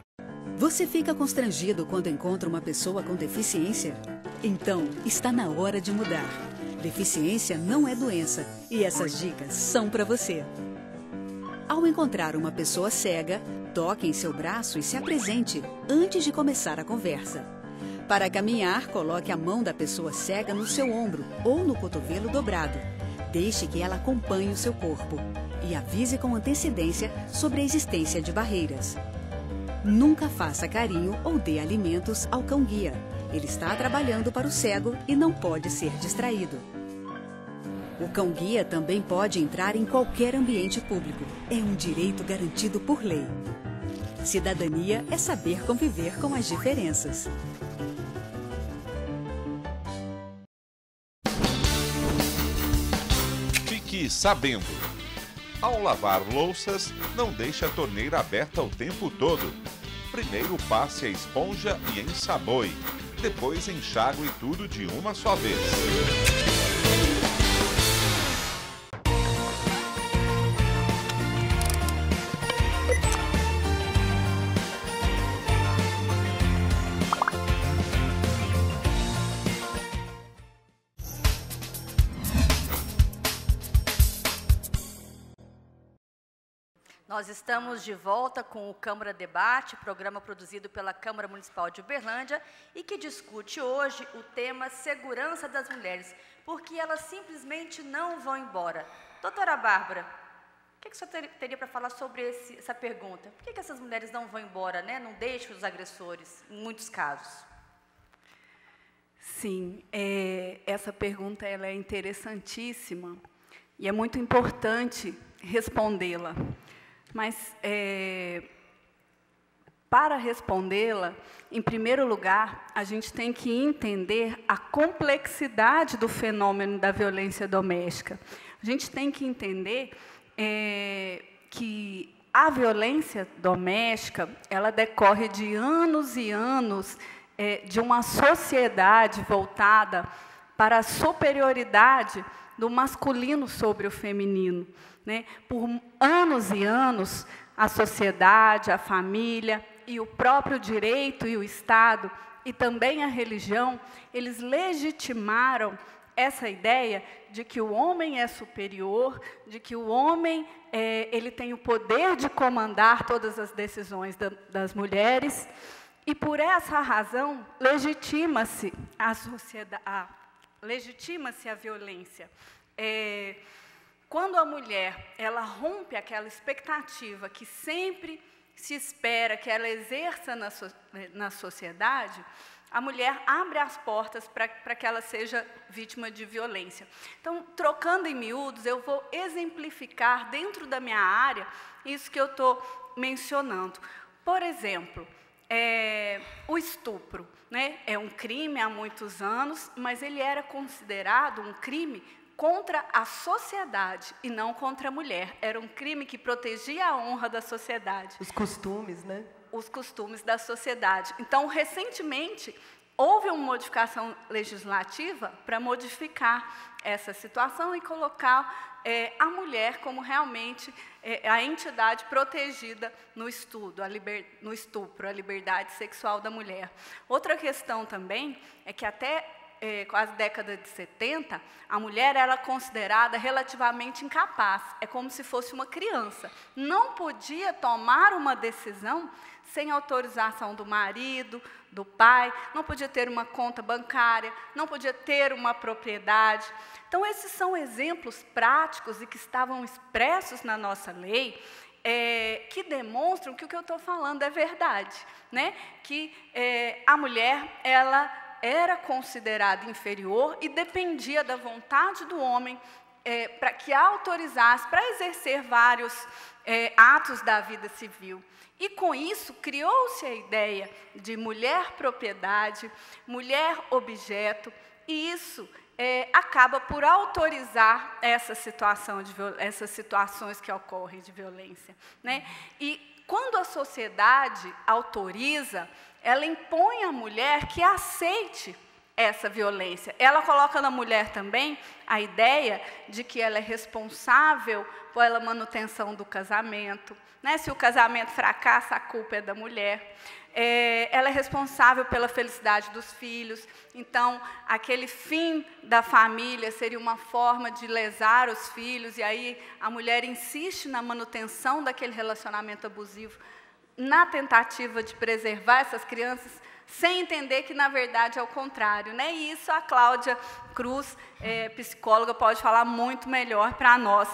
Você fica constrangido quando encontra uma pessoa com deficiência? Então, está na hora de mudar. Deficiência não é doença e essas dicas são para você. Ao encontrar uma pessoa cega, toque em seu braço e se apresente antes de começar a conversa. Para caminhar, coloque a mão da pessoa cega no seu ombro ou no cotovelo dobrado. Deixe que ela acompanhe o seu corpo e avise com antecedência sobre a existência de barreiras. Nunca faça carinho ou dê alimentos ao cão-guia. Ele está trabalhando para o cego e não pode ser distraído. O cão-guia também pode entrar em qualquer ambiente público. É um direito garantido por lei. Cidadania é saber conviver com as diferenças. Fique sabendo. Ao lavar louças, não deixe a torneira aberta o tempo todo. Primeiro passe a esponja e ensaboe. Depois enxague tudo de uma só vez. Nós estamos de volta com o Câmara Debate, programa produzido pela Câmara Municipal de Uberlândia e que discute hoje o tema segurança das mulheres, porque elas simplesmente não vão embora. Doutora Bárbara, o que o senhor teria para falar sobre essa pergunta? Por que essas mulheres não vão embora, né? Não deixam os agressores, em muitos casos? Sim, essa pergunta ela é interessantíssima e é muito importante respondê-la. Mas, para respondê-la, em primeiro lugar, a gente tem que entender a complexidade do fenômeno da violência doméstica. A gente tem que entender que a violência doméstica ela decorre de anos e anos de uma sociedade voltada para a superioridade do masculino sobre o feminino. Né? Por anos e anos, a sociedade, a família e o próprio direito e o Estado, e também a religião, eles legitimaram essa ideia de que o homem é superior, de que o homem ele tem o poder de comandar todas as decisões das mulheres, e por essa razão legitima-se a violência. Quando a mulher ela rompe aquela expectativa que sempre se espera que ela exerça na sociedade, a mulher abre as portas para que ela seja vítima de violência. Então, trocando em miúdos, eu vou exemplificar dentro da minha área isso que eu estou mencionando. Por exemplo, o estupro, né? É um crime há muitos anos, mas ele era considerado um crime contra a sociedade e não contra a mulher. Era um crime que protegia a honra da sociedade. Os costumes, né? Os costumes da sociedade. Então, recentemente, houve uma modificação legislativa para modificar essa situação e colocar a mulher como realmente a entidade protegida no estupro, a liberdade sexual da mulher. Outra questão também é que até quase década de 70, a mulher era considerada relativamente incapaz, é como se fosse uma criança. Não podia tomar uma decisão sem autorização do marido, do pai, não podia ter uma conta bancária, não podia ter uma propriedade. Então, esses são exemplos práticos e que estavam expressos na nossa lei, que demonstram que o que eu estou falando é verdade, né? Que a mulher, ela era considerada inferior e dependia da vontade do homem para que a autorizasse para exercer vários atos da vida civil. E, com isso, criou-se a ideia de mulher propriedade, mulher objeto, e isso acaba por autorizar essa situação essas situações que ocorrem de violência, né? E, quando a sociedade autoriza, ela impõe à mulher que aceite essa violência. Ela coloca na mulher também a ideia de que ela é responsável pela manutenção do casamento, né? Se o casamento fracassa, a culpa é da mulher. Ela é responsável pela felicidade dos filhos. Então, aquele fim da família seria uma forma de lesar os filhos, e aí a mulher insiste na manutenção daquele relacionamento abusivo, na tentativa de preservar essas crianças, sem entender que, na verdade, é o contrário, né? E isso a Cláudia Cruz, psicóloga, pode falar muito melhor para nós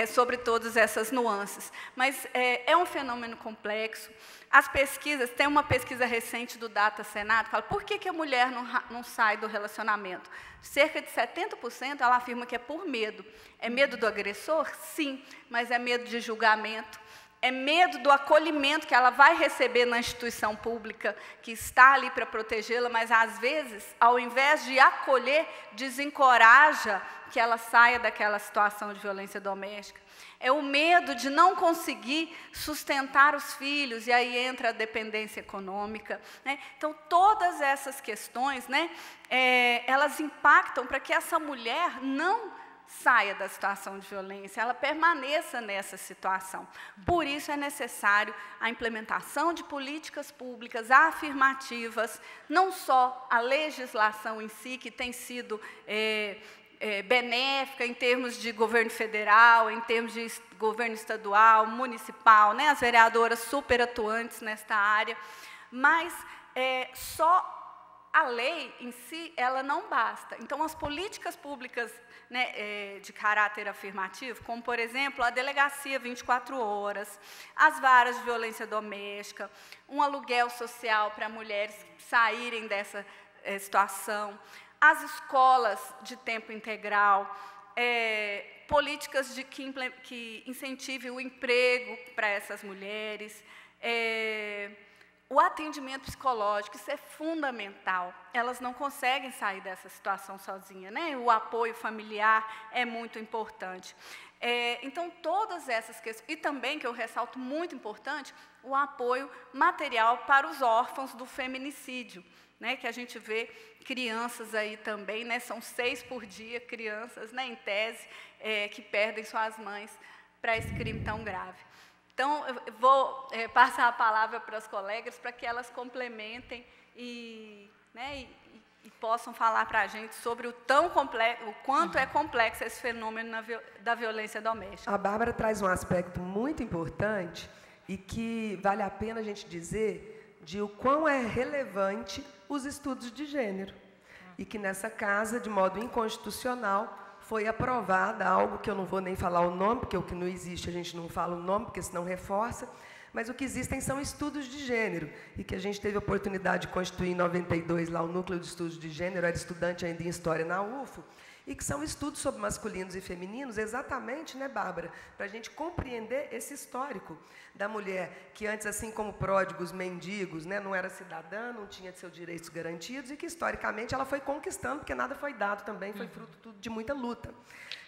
sobre todas essas nuances. Mas é um fenômeno complexo. As pesquisas, tem uma pesquisa recente do Data Senado, que fala por que a mulher não sai do relacionamento. Cerca de 70% ela afirma que é por medo. É medo do agressor? Sim, mas é medo de julgamento. É medo do acolhimento que ela vai receber na instituição pública, que está ali para protegê-la, mas, às vezes, ao invés de acolher, desencoraja que ela saia daquela situação de violência doméstica. É o medo de não conseguir sustentar os filhos, e aí entra a dependência econômica, né? Então, todas essas questões, né, elas impactam para que essa mulher não saia da situação de violência, ela permaneça nessa situação. Por isso é necessário a implementação de políticas públicas afirmativas, não só a legislação em si, que tem sido benéfica em termos de governo federal, em termos de governo estadual, municipal, né, as vereadoras super atuantes nesta área, mas só a lei em si, ela não basta. Então, as políticas públicas, né, de caráter afirmativo, como, por exemplo, a delegacia 24 horas, as varas de violência doméstica, um aluguel social para mulheres saírem dessa situação, as escolas de tempo integral, políticas que incentivem o emprego para essas mulheres, o atendimento psicológico, isso é fundamental. Elas não conseguem sair dessa situação sozinhas, né? O apoio familiar é muito importante. Então, todas essas questões, e também, que eu ressalto muito importante, o apoio material para os órfãos do feminicídio, né? Que a gente vê crianças aí também, né? São 6 por dia crianças, né, em tese, que perdem suas mães para esse crime tão grave. Então, eu vou passar a palavra para as colegas para que elas complementem e possam falar para a gente sobre o quanto é complexo esse fenômeno da violência doméstica. A Bárbara traz um aspecto muito importante e que vale a pena a gente dizer de o quão é relevante os estudos de gênero. E que nessa casa, de modo inconstitucional, foi aprovada algo que eu não vou nem falar o nome, porque o que não existe a gente não fala o nome, porque senão reforça, mas o que existem são estudos de gênero, e que a gente teve a oportunidade de constituir em 92 lá o Núcleo de Estudos de Gênero, era estudante ainda em História na UFO, e que são estudos sobre masculinos e femininos, exatamente, né, Bárbara, para a gente compreender esse histórico da mulher, que antes, assim como pródigos, mendigos, né, não era cidadã, não tinha seus direitos garantidos, e que, historicamente, ela foi conquistando, porque nada foi dado também, foi fruto tudo de muita luta.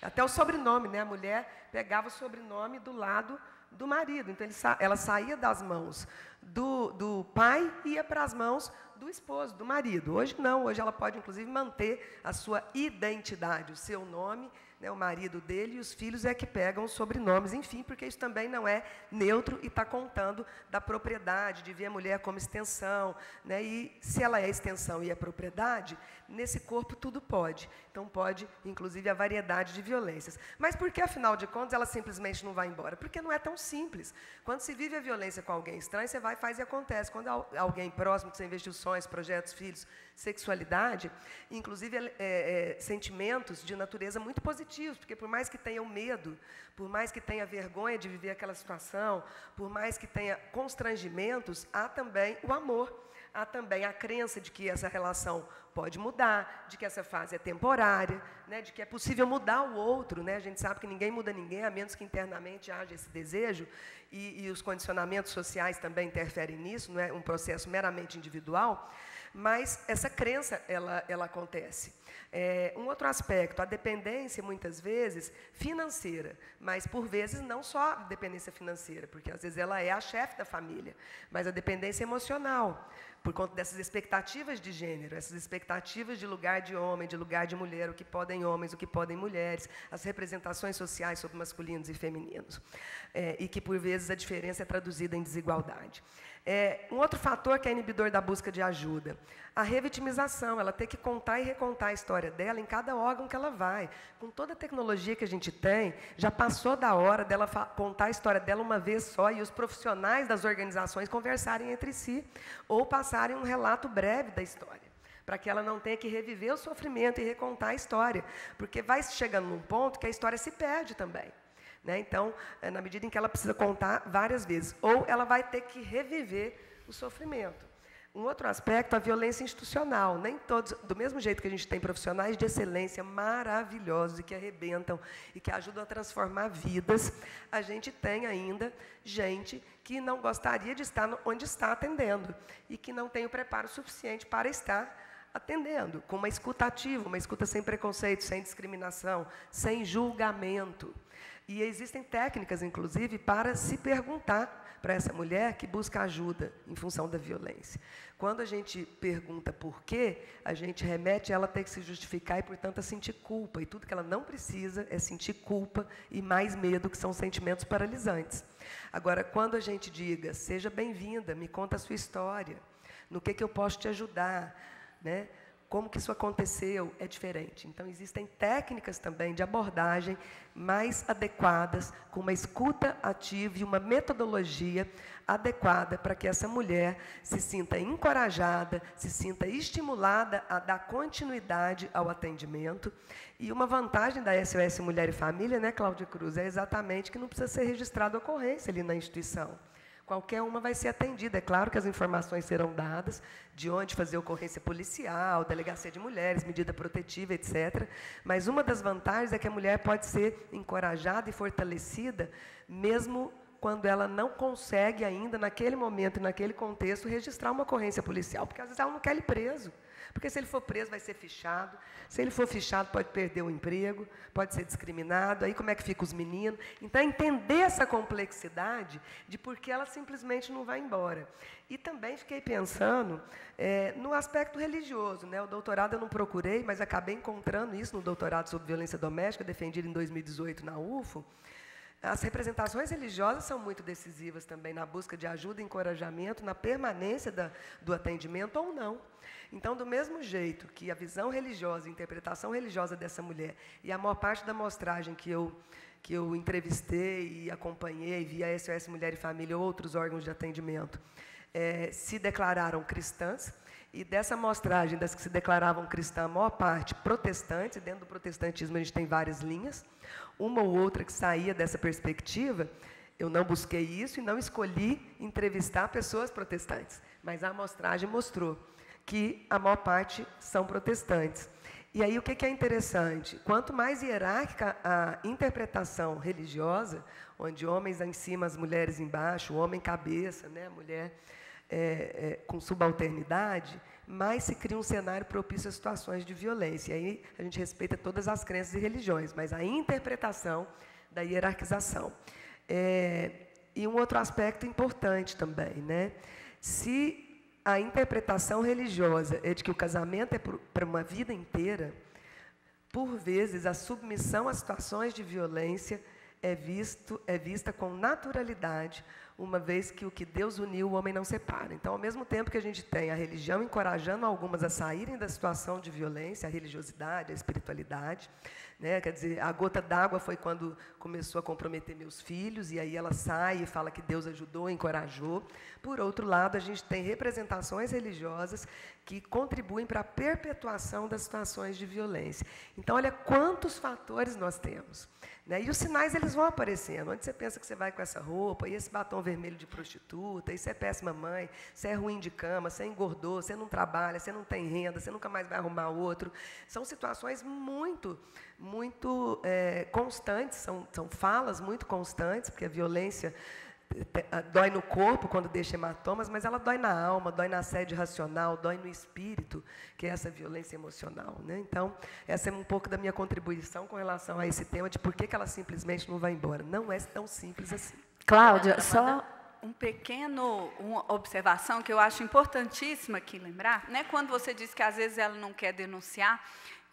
Até o sobrenome, né, a mulher pegava o sobrenome do lado do marido, então ela saía das mãos do pai ia para as mãos do esposo, do marido. Hoje não, hoje ela pode, inclusive, manter a sua identidade, o seu nome, né, o marido dele, e os filhos é que pegam os sobrenomes, enfim, porque isso também não é neutro e está contando da propriedade, de ver a mulher como extensão, né, e se ela é extensão e é propriedade, nesse corpo tudo pode. Então, pode, inclusive, a variedade de violências. Mas por que, afinal de contas, ela simplesmente não vai embora? Porque não é tão simples. Quando se vive a violência com alguém estranho, você vai, faz e acontece. Quando alguém próximo, que você investiu sonhos, projetos, filhos, sexualidade, inclusive sentimentos de natureza muito positivos, porque por mais que tenha o medo, por mais que tenha vergonha de viver aquela situação, por mais que tenha constrangimentos, há também o amor, há também a crença de que essa relação pode mudar, de que essa fase é temporária, né, de que é possível mudar o outro. Né? A gente sabe que ninguém muda ninguém, a menos que internamente haja esse desejo, e os condicionamentos sociais também interferem nisso, não é um processo meramente individual, mas essa crença, ela acontece. Um outro aspecto, a dependência, muitas vezes, financeira, mas, por vezes, não só a dependência financeira, porque, às vezes, ela é a chefe da família, mas a dependência emocional, por conta dessas expectativas de gênero, essas expectativas de lugar de homem, de lugar de mulher, o que podem homens, o que podem mulheres, as representações sociais sobre masculinos e femininos, e que, por vezes, a diferença é traduzida em desigualdade. Um outro fator que é inibidor da busca de ajuda, a revitimização, ela tem que contar e recontar a história dela em cada órgão que ela vai. Com toda a tecnologia que a gente tem, já passou da hora dela contar a história dela uma vez só e os profissionais das organizações conversarem entre si ou passarem um relato breve da história, para que ela não tenha que reviver o sofrimento e recontar a história, porque vai chegando num ponto que a história se perde também. Né? Então, na medida em que ela precisa contar várias vezes, ou ela vai ter que reviver o sofrimento. Um outro aspecto, a violência institucional. Nem todos, do mesmo jeito que a gente tem profissionais de excelência maravilhosos e que arrebentam e que ajudam a transformar vidas, a gente tem ainda gente que não gostaria de estar onde está atendendo e que não tem o preparo suficiente para estar atendendo, com uma escuta ativa, uma escuta sem preconceito, sem discriminação, sem julgamento. E existem técnicas, inclusive, para se perguntar para essa mulher que busca ajuda em função da violência. Quando a gente pergunta por quê, a gente remete ela a ter que se justificar e, portanto, a sentir culpa. E tudo que ela não precisa é sentir culpa e mais medo, que são sentimentos paralisantes. Agora, quando a gente diga, seja bem-vinda, me conta a sua história, no que eu posso te ajudar, né? Como que isso aconteceu, é diferente. Então, existem técnicas também de abordagem mais adequadas, com uma escuta ativa e uma metodologia adequada para que essa mulher se sinta encorajada, se sinta estimulada a dar continuidade ao atendimento. E uma vantagem da SOS Mulher e Família, né, Cláudia Cruz, é exatamente que não precisa ser registrada a ocorrência ali na instituição. Qualquer uma vai ser atendida. É claro que as informações serão dadas de onde fazer ocorrência policial, delegacia de mulheres, medida protetiva, etc. Mas uma das vantagens é que a mulher pode ser encorajada e fortalecida, mesmo quando ela não consegue ainda, naquele momento e naquele contexto, registrar uma ocorrência policial, porque às vezes ela não quer ele preso. Porque se ele for preso, vai ser fichado. Se ele for fichado, pode perder o emprego, pode ser discriminado. Aí como é que ficam os meninos? Então, entender essa complexidade de por que ela simplesmente não vai embora. E também fiquei pensando no aspecto religioso. Né? O doutorado eu não procurei, mas acabei encontrando isso no doutorado sobre violência doméstica, defendido em 2018 na UFO. As representações religiosas são muito decisivas também na busca de ajuda e encorajamento, na permanência do atendimento ou não. Então, do mesmo jeito que a visão religiosa, a interpretação religiosa dessa mulher, e a maior parte da amostragem que eu entrevistei e acompanhei via SOS Mulher e Família ou outros órgãos de atendimento, se declararam cristãs, e dessa amostragem das que se declaravam cristãs, a maior parte protestantes, e dentro do protestantismo a gente tem várias linhas, uma ou outra que saía dessa perspectiva. Eu não busquei isso e não escolhi entrevistar pessoas protestantes, mas a amostragem mostrou que a maior parte são protestantes. E aí o que é interessante? Quanto mais hierárquica a interpretação religiosa, onde homens em cima, as mulheres embaixo, o homem cabeça, né, a mulher com subalternidade, mais se cria um cenário propício a situações de violência. E aí a gente respeita todas as crenças e religiões, mas a interpretação da hierarquização. E um outro aspecto importante também, né? Se a interpretação religiosa é de que o casamento é para uma vida inteira, por vezes a submissão a situações de violência é vista com naturalidade, uma vez que o que Deus uniu, o homem não separa. Então, ao mesmo tempo que a gente tem a religião encorajando algumas a saírem da situação de violência, a religiosidade, a espiritualidade, né? Quer dizer, a gota d'água foi quando começou a comprometer meus filhos, e aí ela sai e fala que Deus ajudou, encorajou. Por outro lado, a gente tem representações religiosas que contribuem para a perpetuação das situações de violência. Então, olha quantos fatores nós temos. Né? E os sinais eles vão aparecendo. Onde você pensa que você vai com essa roupa, e esse batom vermelho de prostituta, e você é péssima mãe, você é ruim de cama, você engordou, você não trabalha, você não tem renda, você nunca mais vai arrumar outro. São situações muito constantes, são falas muito constantes, porque a violência dói no corpo quando deixa hematomas, mas ela dói na alma, dói na assédio racional, dói no espírito, que é essa violência emocional. Né? Então, essa é um pouco da minha contribuição com relação a esse tema de por que ela simplesmente não vai embora. Não é tão simples assim. Cláudia, só uma observação que eu acho importantíssima aqui lembrar, né? Quando você diz que às vezes ela não quer denunciar,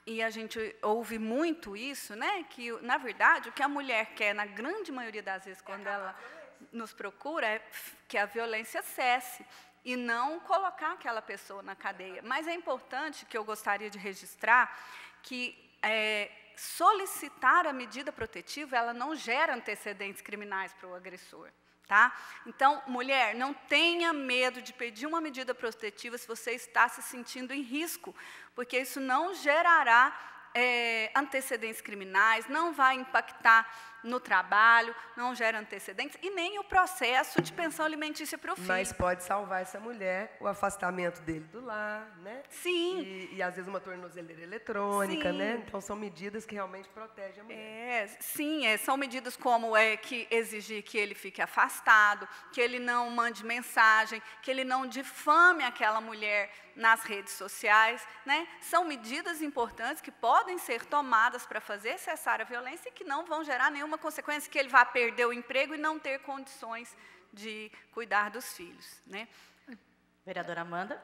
e a gente ouve muito isso, né? Que, na verdade, o que a mulher quer, na grande maioria das vezes, quando ela nos procura, é que a violência cesse e não colocar aquela pessoa na cadeia. Mas é importante, que eu gostaria de registrar, que solicitar a medida protetiva, ela não gera antecedentes criminais para o agressor. Tá? Então, mulher, não tenha medo de pedir uma medida protetiva se você está se sentindo em risco, porque isso não gerará antecedentes criminais, não vai impactar no trabalho, não gera antecedentes, e nem o processo de pensão alimentícia para o filho. Mas pode salvar essa mulher, o afastamento dele do lar, né? Sim. E às vezes uma tornozeleira eletrônica, sim, né? Então são medidas que realmente protegem a mulher. Sim, são medidas como que exigir que ele fique afastado, que ele não mande mensagem, que ele não difame aquela mulher nas redes sociais, né? São medidas importantes que podem ser tomadas para fazer cessar a violência e que não vão gerar nenhuma consequência, que ele vá perder o emprego e não ter condições de cuidar dos filhos, né? Vereadora Amanda.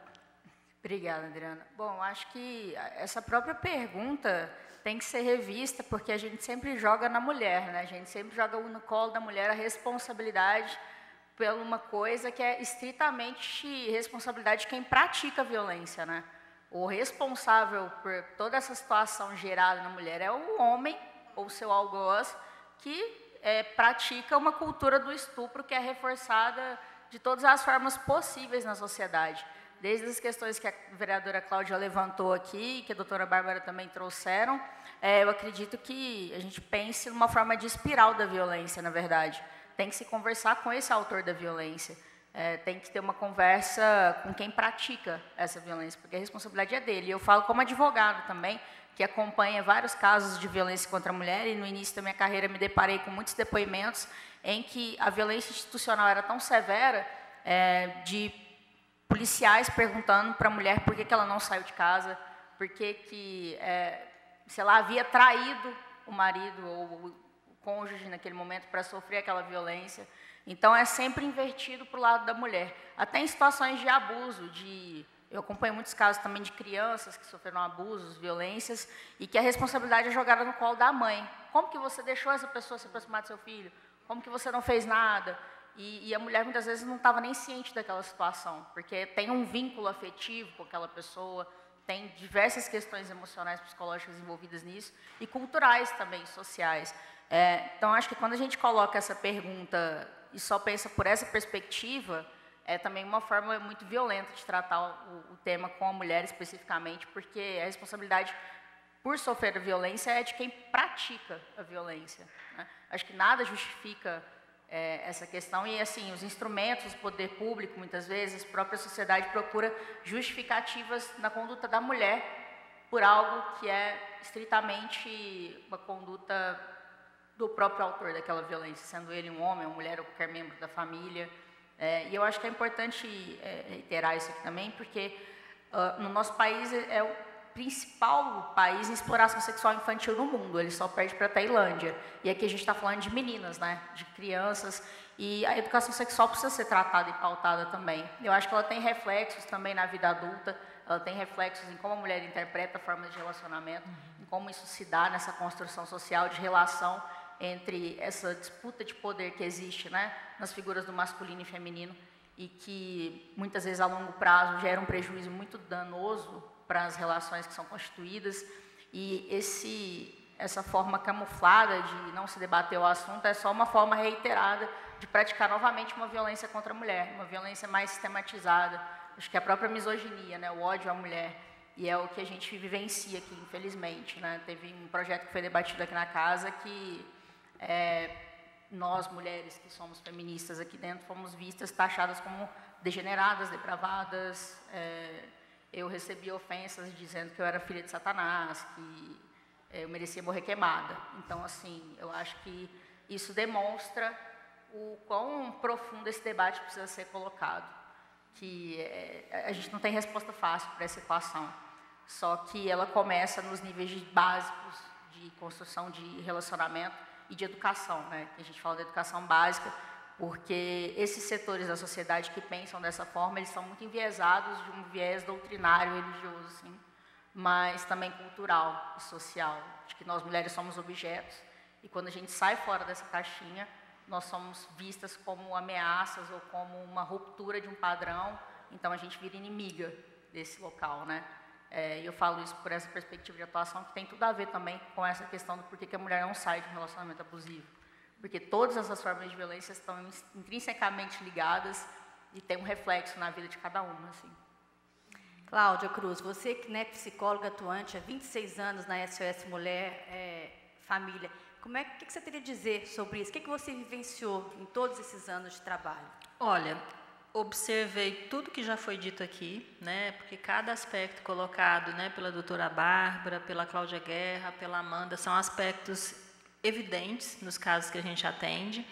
Obrigada, Adriana. Bom, acho que essa própria pergunta tem que ser revista, porque a gente sempre joga na mulher, né? A gente sempre joga no colo da mulher a responsabilidade por uma coisa que é estritamente responsabilidade de quem pratica a violência, né? O responsável por toda essa situação gerada na mulher é o homem, ou seu algoz, que pratica uma cultura do estupro que é reforçada de todas as formas possíveis na sociedade. Desde as questões que a vereadora Cláudia levantou aqui, que a doutora Bárbara também trouxeram, eu acredito que a gente pense numa forma de espiral da violência, na verdade. Tem que se conversar com esse autor da violência. Tem que ter uma conversa com quem pratica essa violência, porque a responsabilidade é dele. E eu falo como advogado também, que acompanha vários casos de violência contra a mulher, e no início da minha carreira me deparei com muitos depoimentos em que a violência institucional era tão severa, de policiais perguntando para a mulher por que ela não saiu de casa, por que se ela havia traído o marido ou o cônjuge naquele momento para sofrer aquela violência. Então, é sempre invertido para o lado da mulher. Até em situações de abuso, eu acompanho muitos casos também de crianças que sofreram abusos, violências, e que a responsabilidade é jogada no colo da mãe. Como que você deixou essa pessoa se aproximar do seu filho? Como que você não fez nada? E a mulher, muitas vezes, não estava nem ciente daquela situação, porque tem um vínculo afetivo com aquela pessoa, tem diversas questões emocionais, psicológicas envolvidas nisso, e culturais também, sociais. Então, acho que quando a gente coloca essa pergunta e só pensa por essa perspectiva, é também uma forma muito violenta de tratar o tema com a mulher especificamente, porque a responsabilidade por sofrer a violência é de quem pratica a violência, né? Acho que nada justifica essa questão, e assim, os instrumentos, o poder público, muitas vezes, a própria sociedade procura justificativas na conduta da mulher por algo que é estritamente uma conduta do próprio autor daquela violência, sendo ele um homem, uma mulher ou qualquer membro da família. E eu acho que é importante reiterar isso aqui também, porque no nosso país é o principal país em exploração sexual infantil no mundo, ele só perde para a Tailândia. E aqui a gente está falando de meninas, né, de crianças, E a educação sexual precisa ser tratada e pautada também. Eu acho que ela tem reflexos também na vida adulta, ela tem reflexos em como a mulher interpreta formas de relacionamento, em como isso se dá nessa construção social de relação entre essa disputa de poder que existe, né, nas figuras do masculino e feminino, e que muitas vezes a longo prazo gera um prejuízo muito danoso para as relações que são constituídas. E essa forma camuflada de não se debater o assunto é só uma forma reiterada de praticar novamente uma violência contra a mulher, uma violência mais sistematizada. Acho que a própria misoginia, né, o ódio à mulher, e é o que a gente vivencia aqui, infelizmente, né? Teve um projeto que foi debatido aqui na casa que nós, mulheres que somos feministas aqui dentro, fomos vistas, taxadas como degeneradas, depravadas. Eu recebi ofensas dizendo que eu era filha de Satanás, que eu merecia morrer queimada. Então, assim, eu acho que isso demonstra o quão profundo esse debate precisa ser colocado. Que a gente não tem resposta fácil para essa equação, só que ela começa nos níveis básicos de construção de relacionamento e de educação, né? A gente fala da educação básica, porque esses setores da sociedade que pensam dessa forma, eles são muito enviesados de um viés doutrinário, religioso, assim, mas também cultural e social, de que nós mulheres somos objetos, e quando a gente sai fora dessa caixinha, nós somos vistas como ameaças ou como uma ruptura de um padrão, então a gente vira inimiga desse local, né? Eu falo isso por essa perspectiva de atuação, que tem tudo a ver também com essa questão do porquê que a mulher não sai de um relacionamento abusivo. Porque todas essas formas de violência estão intrinsecamente ligadas e tem um reflexo na vida de cada uma, assim. Cláudia Cruz, você que é psicóloga atuante há 26 anos na SOS Mulher Família, que você teria a dizer sobre isso? O que você vivenciou em todos esses anos de trabalho? Olha, observei tudo que já foi dito aqui, né, porque cada aspecto colocado, né, pela doutora Bárbara, pela Cláudia Guerra, pela Amanda, são aspectos evidentes nos casos que a gente atende.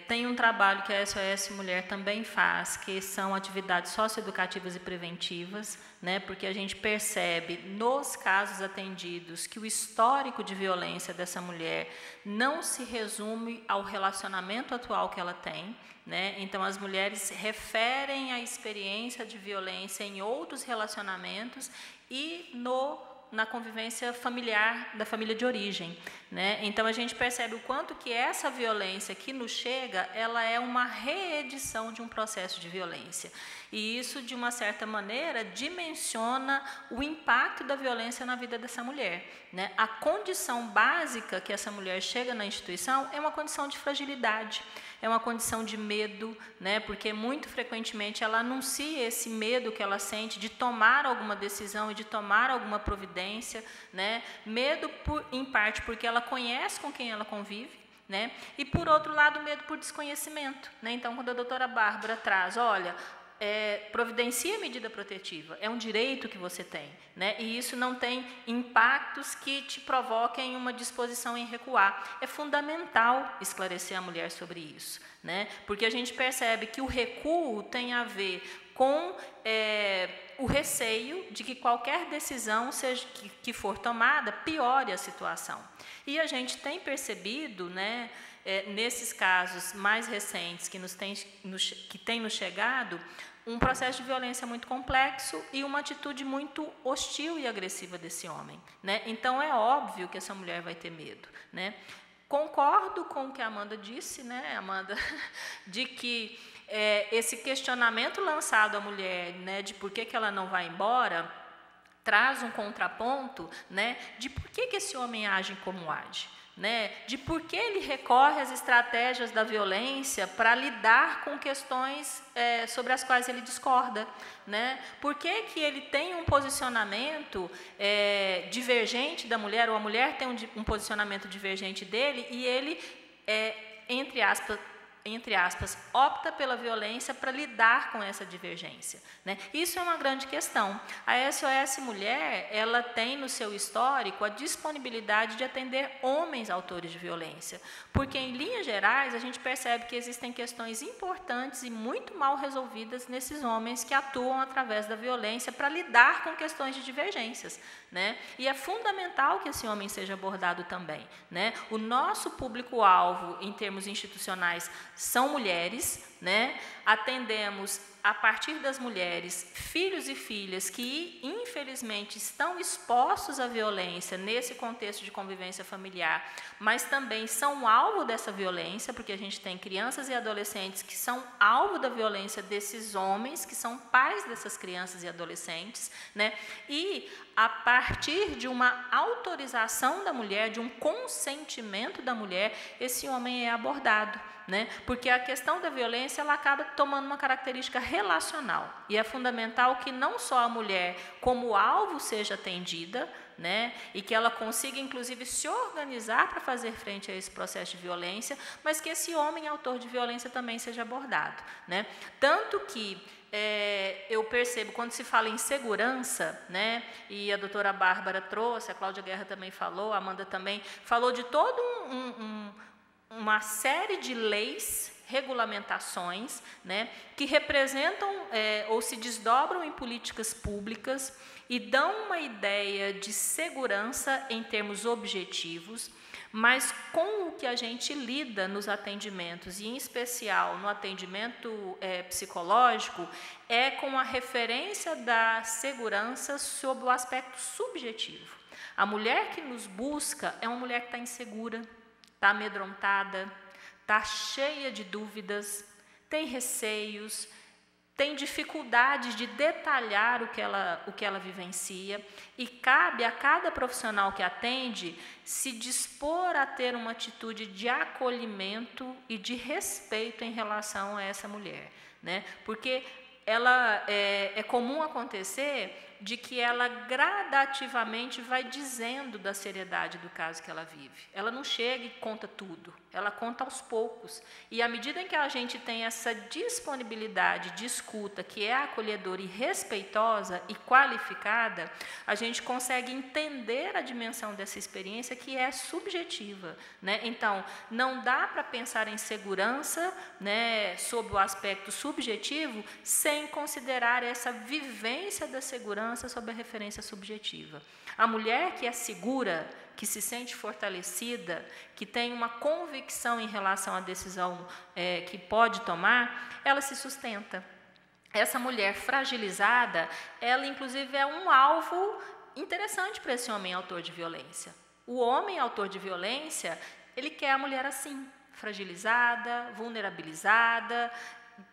Tem um trabalho que a SOS Mulher também faz, que são atividades socioeducativas e preventivas, né, porque a gente percebe nos casos atendidos que o histórico de violência dessa mulher não se resume ao relacionamento atual que ela tem, né? Então as mulheres referem a experiência de violência em outros relacionamentos e na convivência familiar da família de origem, né? Então a gente percebe o quanto que essa violência que nos chega, ela é uma reedição de um processo de violência. E isso, de uma certa maneira, dimensiona o impacto da violência na vida dessa mulher, né? A condição básica que essa mulher chega na instituição é uma condição de fragilidade, é uma condição de medo, né? Porque muito frequentemente ela anuncia esse medo que ela sente de tomar alguma decisão e de tomar alguma providência, né? Medo, em parte, porque ela conhece com quem ela convive, né? E, por outro lado, medo por desconhecimento, né? Então, quando a doutora Bárbara traz, olha, providencia medida protetiva, é um direito que você tem, né? E isso não tem impactos que te provoquem uma disposição em recuar. É fundamental esclarecer a mulher sobre isso, né? Porque a gente percebe que o recuo tem a ver com o receio de que qualquer decisão que for tomada piore a situação. E a gente tem percebido, né, nesses casos mais recentes que tem nos chegado, um processo de violência muito complexo e uma atitude muito hostil e agressiva desse homem, né? Então é óbvio que essa mulher vai ter medo, né? Concordo com o que a Amanda disse, né, Amanda, de que esse questionamento lançado à mulher, né, de por que ela não vai embora, traz um contraponto, né, de por que esse homem age como age, né, de por que ele recorre às estratégias da violência para lidar com questões sobre as quais ele discorda, né, por que ele tem um posicionamento divergente da mulher, ou a mulher tem um posicionamento divergente dele, e ele, entre aspas, entre aspas, opta pela violência para lidar com essa divergência, né? Isso é uma grande questão. A SOS Mulher, ela tem no seu histórico a disponibilidade de atender homens autores de violência, porque, em linhas gerais, a gente percebe que existem questões importantes e muito mal resolvidas nesses homens que atuam através da violência para lidar com questões de divergências, né? E é fundamental que esse homem seja abordado também, né? O nosso público-alvo, em termos institucionais, são mulheres, né? Atendemos, a partir das mulheres, filhos e filhas que, infelizmente, estão expostos à violência nesse contexto de convivência familiar, mas também são alvo dessa violência, porque a gente tem crianças e adolescentes que são alvo da violência desses homens, que são pais dessas crianças e adolescentes, né? E, a partir de uma autorização da mulher, de um consentimento da mulher, esse homem é abordado, né? Porque a questão da violência, ela acaba tomando uma característica relacional, e é fundamental que não só a mulher como alvo seja atendida, né? E que ela consiga, inclusive, se organizar para fazer frente a esse processo de violência, mas que esse homem autor de violência também seja abordado, né? Tanto que eu percebo, quando se fala em segurança, né, e a doutora Bárbara trouxe, a Cláudia Guerra também falou, a Amanda também falou de toda uma série de leis, regulamentações, né, que representam ou se desdobram em políticas públicas e dão uma ideia de segurança em termos objetivos, mas com o que a gente lida nos atendimentos, e em especial no atendimento psicológico, é com a referência da segurança sob o aspecto subjetivo. A mulher que nos busca é uma mulher que está insegura, está amedrontada, está cheia de dúvidas, tem receios, tem dificuldades de detalhar o que ela vivencia, e cabe a cada profissional que atende se dispor a ter uma atitude de acolhimento e de respeito em relação a essa mulher, né? Porque é comum acontecer de que ela gradativamente vai dizendo da seriedade do caso que ela vive. Ela não chega e conta tudo, ela conta aos poucos. E à medida em que a gente tem essa disponibilidade de escuta, que é acolhedora e respeitosa e qualificada, a gente consegue entender a dimensão dessa experiência, que é subjetiva, né? Então, não dá para pensar em segurança, né, sob o aspecto subjetivo, sem considerar essa vivência da segurança sob a referência subjetiva. A mulher que é segura, que se sente fortalecida, que tem uma convicção em relação à decisão que pode tomar, ela se sustenta. Essa mulher fragilizada, ela inclusive é um alvo interessante para esse homem autor de violência. O homem autor de violência, ele quer a mulher assim, fragilizada, vulnerabilizada,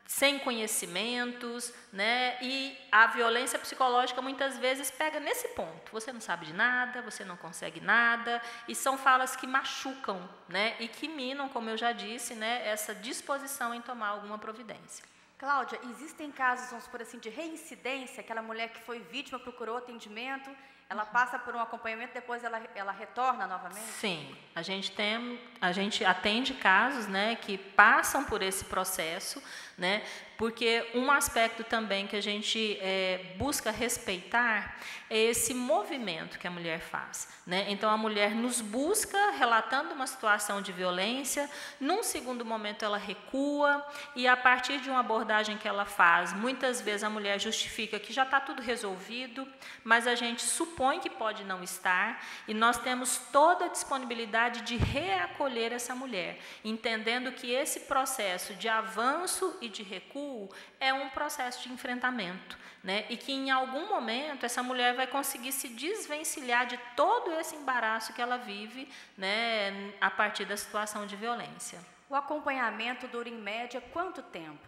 sem conhecimentos, né? E a violência psicológica muitas vezes pega nesse ponto. Você não sabe de nada, você não consegue nada, e são falas que machucam, né? E que minam, como eu já disse, né, essa disposição em tomar alguma providência. Cláudia, existem casos, vamos supor assim, de reincidência, aquela mulher que foi vítima, procurou atendimento, ela passa por um acompanhamento, depois ela retorna novamente? Sim, a gente atende casos, né, que passam por esse processo, né, porque um aspecto também que a gente busca respeitar é esse movimento que a mulher faz, né? Então, a mulher nos busca relatando uma situação de violência, num segundo momento ela recua, e a partir de uma abordagem que ela faz, muitas vezes a mulher justifica que já está tudo resolvido, mas a gente supõe que pode não estar, e nós temos toda a disponibilidade de reacolher essa mulher, entendendo que esse processo de avanço e de recuo é um processo de enfrentamento, né? E que em algum momento essa mulher vai conseguir se desvencilhar de todo esse embaraço que ela vive, né, a partir da situação de violência. O acompanhamento dura em média quanto tempo?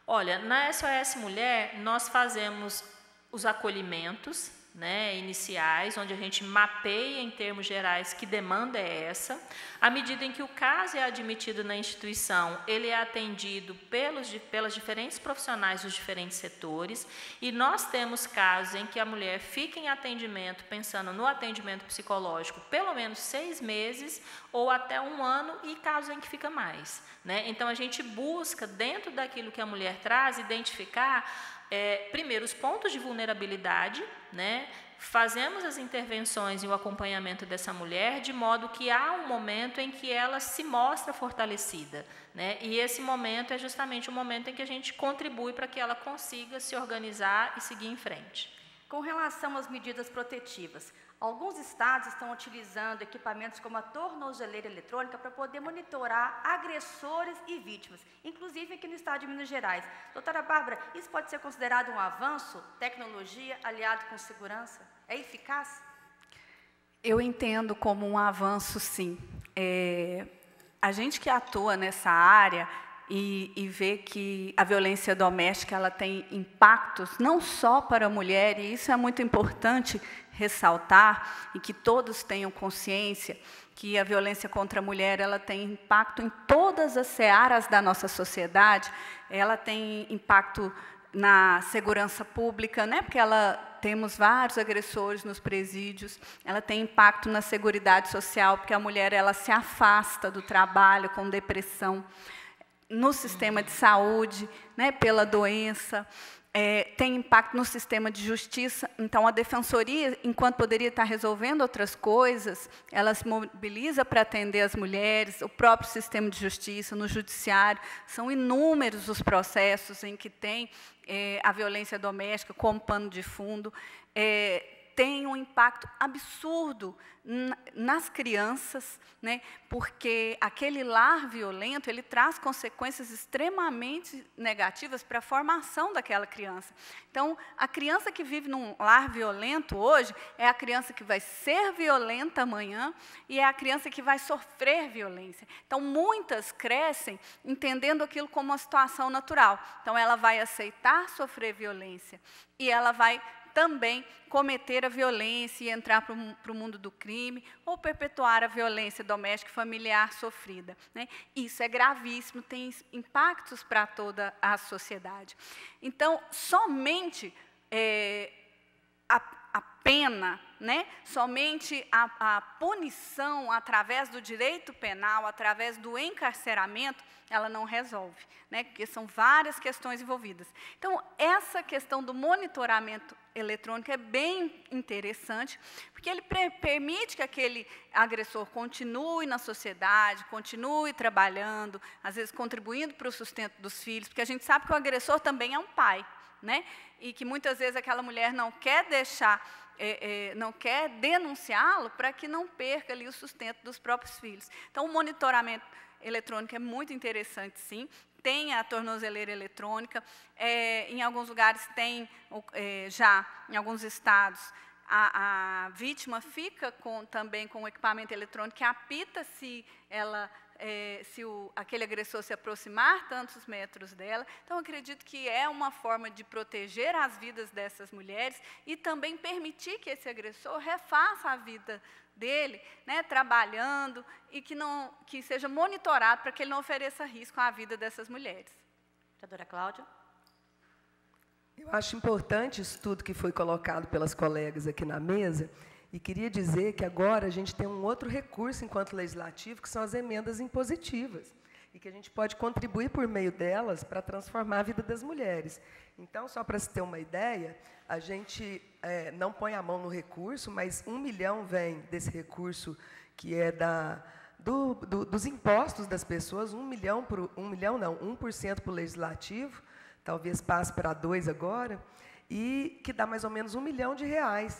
Olha, na SOS Mulher nós fazemos os acolhimentos, né, iniciais, onde a gente mapeia em termos gerais que demanda é essa. À medida em que o caso é admitido na instituição, ele é atendido pelas diferentes profissionais dos diferentes setores, e nós temos casos em que a mulher fica em atendimento, pensando no atendimento psicológico, pelo menos 6 meses ou até 1 ano, e casos em que fica mais, né? Então, a gente busca, dentro daquilo que a mulher traz, identificar primeiro, os pontos de vulnerabilidade, né? Fazemos as intervenções e o acompanhamento dessa mulher de modo que há um momento em que ela se mostra fortalecida, né? E esse momento é justamente o momento em que a gente contribui para que ela consiga se organizar e seguir em frente. Com relação às medidas protetivas, alguns estados estão utilizando equipamentos como a tornozeleira eletrônica para poder monitorar agressores e vítimas, inclusive aqui no estado de Minas Gerais. Doutora Bárbara, isso pode ser considerado um avanço, tecnologia aliado com segurança? É eficaz? Eu entendo como um avanço, sim. A gente que atua nessa área e vê que a violência doméstica ela tem impactos não só para a mulher, e isso é muito importante ressaltar, e que todos tenham consciência que a violência contra a mulher ela tem impacto em todas as searas da nossa sociedade. Ela tem impacto na segurança pública, né? Porque temos vários agressores nos presídios. Ela tem impacto na seguridade social, porque a mulher ela se afasta do trabalho com depressão. No sistema de saúde, né, pela doença, tem impacto no sistema de justiça. Então, a defensoria, enquanto poderia estar resolvendo outras coisas, ela se mobiliza para atender as mulheres, o próprio sistema de justiça, no judiciário. São inúmeros os processos em que tem a violência doméstica como pano de fundo. Tem um impacto absurdo nas crianças, né? Porque aquele lar violento ele traz consequências extremamente negativas para a formação daquela criança. Então, a criança que vive num lar violento hoje é a criança que vai ser violenta amanhã e é a criança que vai sofrer violência. Então, muitas crescem entendendo aquilo como uma situação natural. Então, ela vai aceitar sofrer violência e ela vai também cometer a violência e entrar para o mundo do crime ou perpetuar a violência doméstica e familiar sofrida, né? Isso é gravíssimo, tem impactos para toda a sociedade. Então, somente a pena, né? Somente a punição através do direito penal, através do encarceramento, ela não resolve, né? Porque são várias questões envolvidas. Então, essa questão do monitoramento eletrônico é bem interessante, porque ele permite que aquele agressor continue na sociedade, continue trabalhando, às vezes contribuindo para o sustento dos filhos, porque a gente sabe que o agressor também é um pai, né? E que muitas vezes aquela mulher não quer não quer denunciá-lo para que não perca ali o sustento dos próprios filhos. Então, o monitoramento eletrônico é muito interessante, sim. Tem a tornozeleira eletrônica, em alguns lugares tem, já em alguns estados, a vítima fica também com o equipamento eletrônico que apita se aquele agressor se aproximar tantos metros dela. Então, acredito que é uma forma de proteger as vidas dessas mulheres e também permitir que esse agressor refaça a vida dele, né, trabalhando, e que seja monitorado para que ele não ofereça risco à vida dessas mulheres. Doutora Cláudia? Eu acho importante isso tudo que foi colocado pelas colegas aqui na mesa, e queria dizer que agora a gente tem um outro recurso enquanto legislativo, que são as emendas impositivas, e que a gente pode contribuir por meio delas para transformar a vida das mulheres. Então, só para se ter uma ideia, a gente não põe a mão no recurso, mas 1 milhão vem desse recurso que é dos impostos das pessoas, 1% para o legislativo, talvez passe para 2 agora, e que dá mais ou menos R$1 milhão.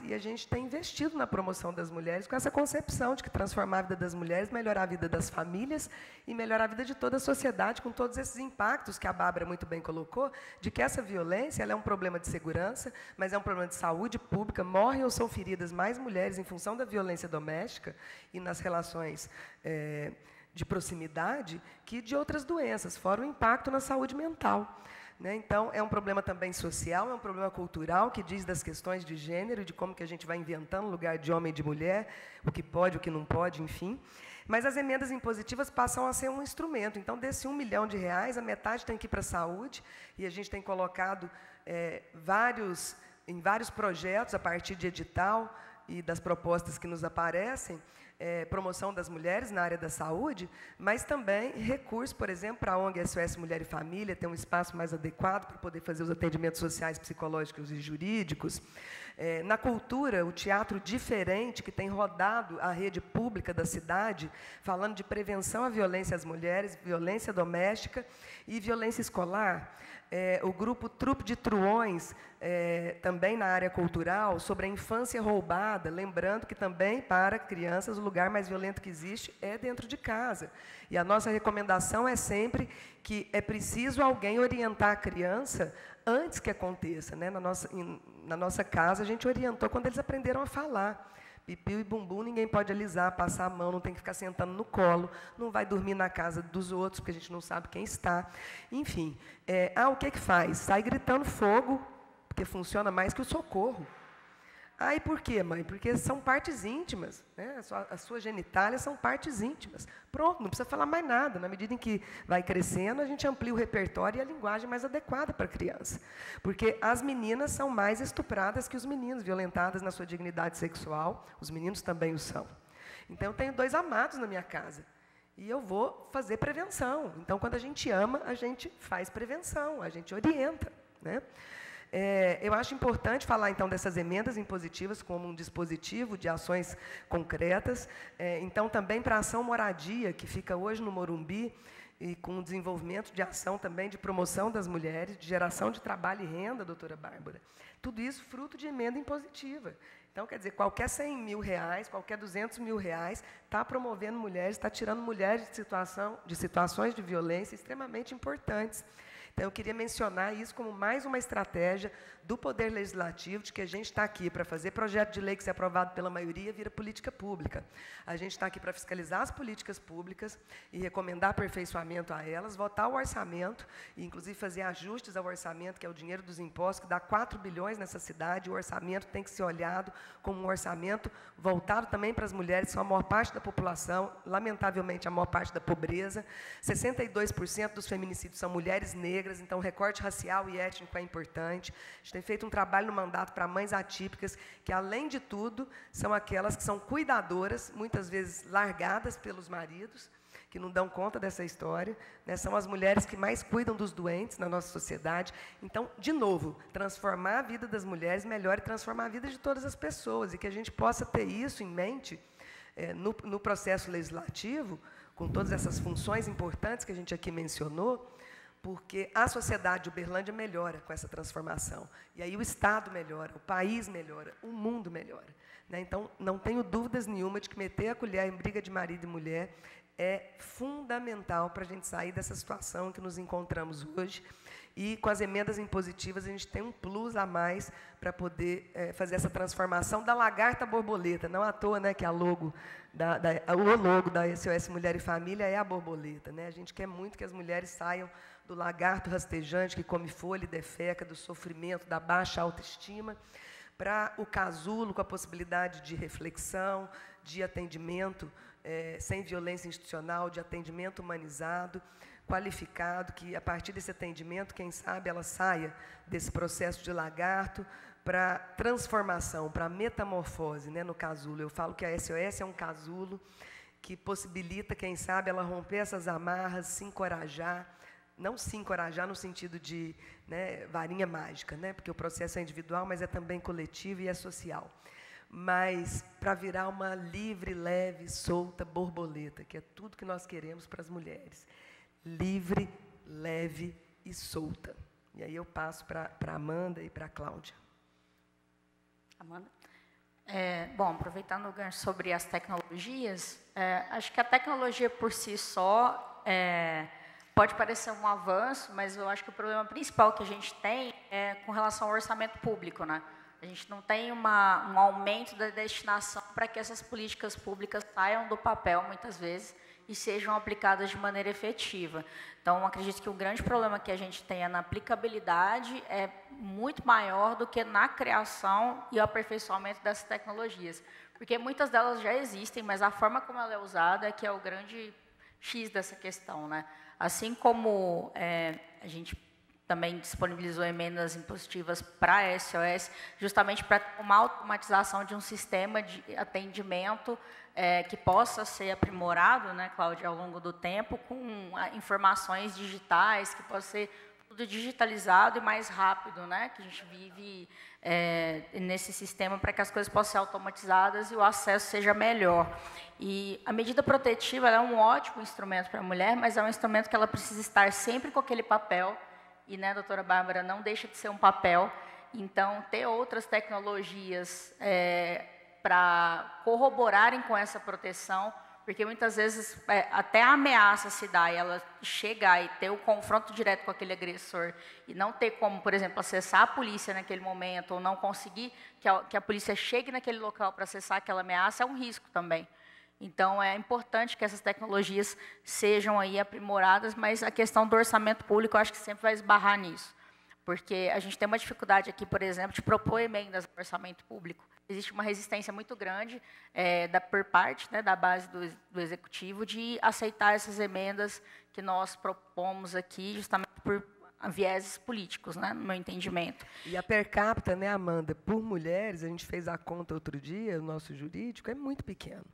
E a gente tem investido na promoção das mulheres com essa concepção de que transformar a vida das mulheres, melhorar a vida das famílias e melhorar a vida de toda a sociedade, com todos esses impactos que a Bárbara muito bem colocou, de que essa violência ela é um problema de segurança, mas é um problema de saúde pública, morrem ou são feridas mais mulheres em função da violência doméstica e nas relações de proximidade que de outras doenças, fora o impacto na saúde mental. né? Então, é um problema também social, é um problema cultural, que diz das questões de gênero, de como que a gente vai inventando lugar de homem e de mulher, o que pode, o que não pode, enfim. Mas as emendas impositivas passam a ser um instrumento. Então, desse R$1 milhão, a metade tem que ir para a saúde, e a gente tem colocado em vários projetos, a partir de edital e das propostas que nos aparecem, promoção das mulheres na área da saúde, mas também recurso, por exemplo, para a ONG SOS Mulher e Família, ter um espaço mais adequado para poder fazer os atendimentos sociais, psicológicos e jurídicos. Na cultura, o Teatro Diferente, que tem rodado a rede pública da cidade, falando de prevenção à violência às mulheres, violência doméstica e violência escolar. O grupo Trupe de Truões, também na área cultural, sobre a infância roubada, lembrando que também, para crianças, o lugar mais violento que existe é dentro de casa. E a nossa recomendação é sempre que é preciso alguém orientar a criança antes que aconteça, né? Na nossa casa, a gente orientou quando eles aprenderam a falar. Pipiu e bumbum, ninguém pode alisar, passar a mão, não tem que ficar sentando no colo, não vai dormir na casa dos outros, porque a gente não sabe quem está. Enfim, o que faz? Sai gritando fogo, porque funciona mais que o socorro. E por quê, mãe? Porque são partes íntimas, né? As suas genitálias são partes íntimas. Pronto, não precisa falar mais nada. Na medida em que vai crescendo, a gente amplia o repertório e a linguagem mais adequada para a criança. Porque as meninas são mais estupradas que os meninos, violentadas na sua dignidade sexual. Os meninos também o são. Então, eu tenho 2 amados na minha casa. E eu vou fazer prevenção. Então, quando a gente ama, a gente faz prevenção, a gente orienta, né? Eu acho importante falar, então, dessas emendas impositivas como um dispositivo de ações concretas. Então, também para a ação moradia, que fica hoje no Morumbi, e com o desenvolvimento de ação também de promoção das mulheres, de geração de trabalho e renda, doutora Bárbara. Tudo isso fruto de emenda impositiva. Então, quer dizer, qualquer R$100 mil, qualquer R$200 mil, está promovendo mulheres, está tirando mulheres de situações de violência extremamente importantes. Então, eu queria mencionar isso como mais uma estratégia do Poder Legislativo, de que a gente está aqui para fazer projeto de lei que, se aprovado pela maioria, vira política pública. A gente está aqui para fiscalizar as políticas públicas e recomendar aperfeiçoamento a elas, votar o orçamento, e, inclusive, fazer ajustes ao orçamento, que é o dinheiro dos impostos, que dá 4 bilhões nessa cidade. O orçamento tem que ser olhado como um orçamento voltado também para as mulheres, que são a maior parte da população, lamentavelmente, a maior parte da pobreza. 62% dos feminicídios são mulheres negras, então o recorte racial e étnico é importante. A gente tem feito um trabalho no mandato para mães atípicas, que, além de tudo, são aquelas que são cuidadoras, muitas vezes largadas pelos maridos, que não dão conta dessa história, né? São as mulheres que mais cuidam dos doentes na nossa sociedade. Então, de novo, transformar a vida das mulheres melhor e transformar a vida de todas as pessoas, e que a gente possa ter isso em mente no processo legislativo, com todas essas funções importantes que a gente aqui mencionou, porque a sociedade de Uberlândia melhora com essa transformação. E aí o Estado melhora, o país melhora, o mundo melhora, né? Então, não tenho dúvidas nenhuma de que meter a colher em briga de marido e mulher é fundamental para a gente sair dessa situação em que nos encontramos hoje. E, com as emendas impositivas, a gente tem um plus a mais para poder fazer essa transformação da lagarta à borboleta. Não à toa, né, que o logo da SOS Mulher e Família é a borboleta, né? A gente quer muito que as mulheres saiam do lagarto rastejante que come folha e defeca, do sofrimento, da baixa autoestima, para o casulo, com a possibilidade de reflexão, de atendimento sem violência institucional, de atendimento humanizado, qualificado, que, a partir desse atendimento, quem sabe ela saia desse processo de lagarto para transformação, para metamorfose, né, no casulo. Eu falo que a SOS é um casulo que possibilita, quem sabe, ela romper essas amarras, se encorajar, não se encorajar no sentido de, né, varinha mágica, né, porque o processo é individual, mas é também coletivo e é social. Mas para virar uma livre, leve, solta borboleta, que é tudo que nós queremos para as mulheres. Livre, leve e solta. E aí eu passo para a Amanda e para a Cláudia. Amanda? Bom, aproveitando o gancho sobre as tecnologias, acho que a tecnologia por si só pode parecer um avanço, mas eu acho que o problema principal que a gente tem é com relação ao orçamento público, né? A gente não tem um aumento da destinação para que essas políticas públicas saiam do papel, muitas vezes, e sejam aplicadas de maneira efetiva. Então, acredito que o grande problema que a gente tem na aplicabilidade é muito maior do que na criação e aperfeiçoamento dessas tecnologias. Porque muitas delas já existem, mas a forma como ela é usada é que é o grande X dessa questão, né? Assim como a gente também disponibilizou emendas impositivas para a SOS, justamente para uma automatização de um sistema de atendimento que possa ser aprimorado, né, Cláudia, ao longo do tempo, com informações digitais, que possa ser tudo digitalizado e mais rápido, né, que a gente vive nesse sistema para que as coisas possam ser automatizadas e o acesso seja melhor. E a medida protetiva ela é um ótimo instrumento para a mulher, mas é um instrumento que ela precisa estar sempre com aquele papel. E, né, doutora Bárbara, não deixa de ser um papel. Então, ter outras tecnologias para corroborarem com essa proteção, porque muitas vezes até a ameaça se dá e ela chegar e ter o confronto direto com aquele agressor e não ter como, por exemplo, acessar a polícia naquele momento ou não conseguir que a polícia chegue naquele local para acessar aquela ameaça, é um risco também. Então, é importante que essas tecnologias sejam aí aprimoradas, mas a questão do orçamento público, eu acho que sempre vai esbarrar nisso. Porque a gente tem uma dificuldade aqui, por exemplo, de propor emendas no orçamento público. Existe uma resistência muito grande por parte, né, da base do Executivo de aceitar essas emendas que nós propomos aqui, justamente por vieses políticos, né, no meu entendimento. E a per capita, né, Amanda, por mulheres, a gente fez a conta outro dia, o nosso jurídico é muito pequeno.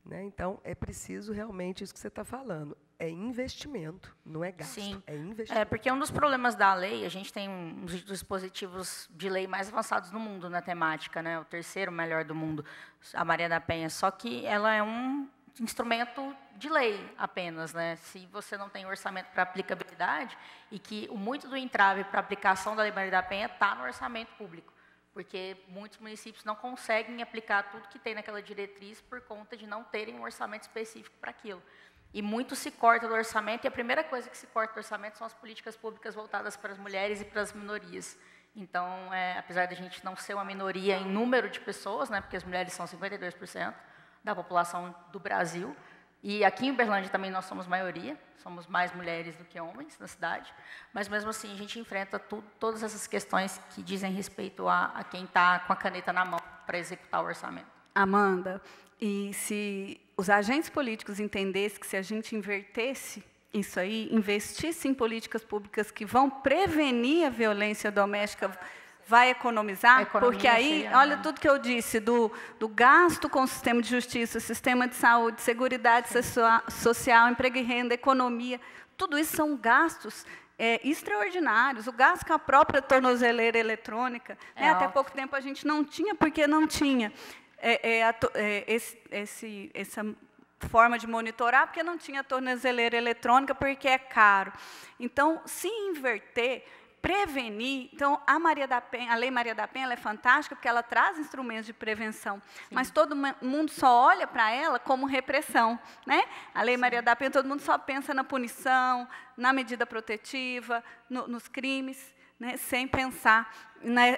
Né? Então, é preciso realmente isso que você está falando. É investimento, não é gasto. Sim. É investimento. Porque um dos problemas da lei, a gente tem um dos dispositivos de lei mais avançados no mundo na temática, né? O terceiro melhor do mundo, a Maria da Penha. Só que ela é um instrumento de lei apenas, né? Se você não tem orçamento para aplicabilidade, e que muito do entrave para a aplicação da Lei Maria da Penha está no orçamento público. Porque muitos municípios não conseguem aplicar tudo que tem naquela diretriz por conta de não terem um orçamento específico para aquilo. E muito se corta do orçamento, e a primeira coisa que se corta do orçamento são as políticas públicas voltadas para as mulheres e para as minorias. Então, apesar de a gente não ser uma minoria em número de pessoas, né, porque as mulheres são 52% da população do Brasil, e aqui em Uberlândia também nós somos maioria, somos mais mulheres do que homens na cidade, mas mesmo assim a gente enfrenta todas essas questões que dizem respeito a quem está com a caneta na mão para executar o orçamento. Amanda, e se os agentes políticos entendessem que se a gente invertesse isso aí, investisse em políticas públicas que vão prevenir a violência doméstica, vai economizar, porque aí, olha tudo que eu disse, do gasto com o sistema de justiça, sistema de saúde, seguridade social, emprego e renda, economia, tudo isso são gastos extraordinários. O gasto com a própria tornozeleira eletrônica, né, até pouco tempo a gente não tinha, porque não tinha essa forma de monitorar, porque não tinha tornozeleira eletrônica, porque é caro. Então, se inverter, prevenir, então a Lei Maria da Penha ela é fantástica porque ela traz instrumentos de prevenção, mas todo mundo só olha para ela como repressão, né? A Lei Maria da Penha, todo mundo só pensa na punição, na medida protetiva, nos crimes, né? Sem pensar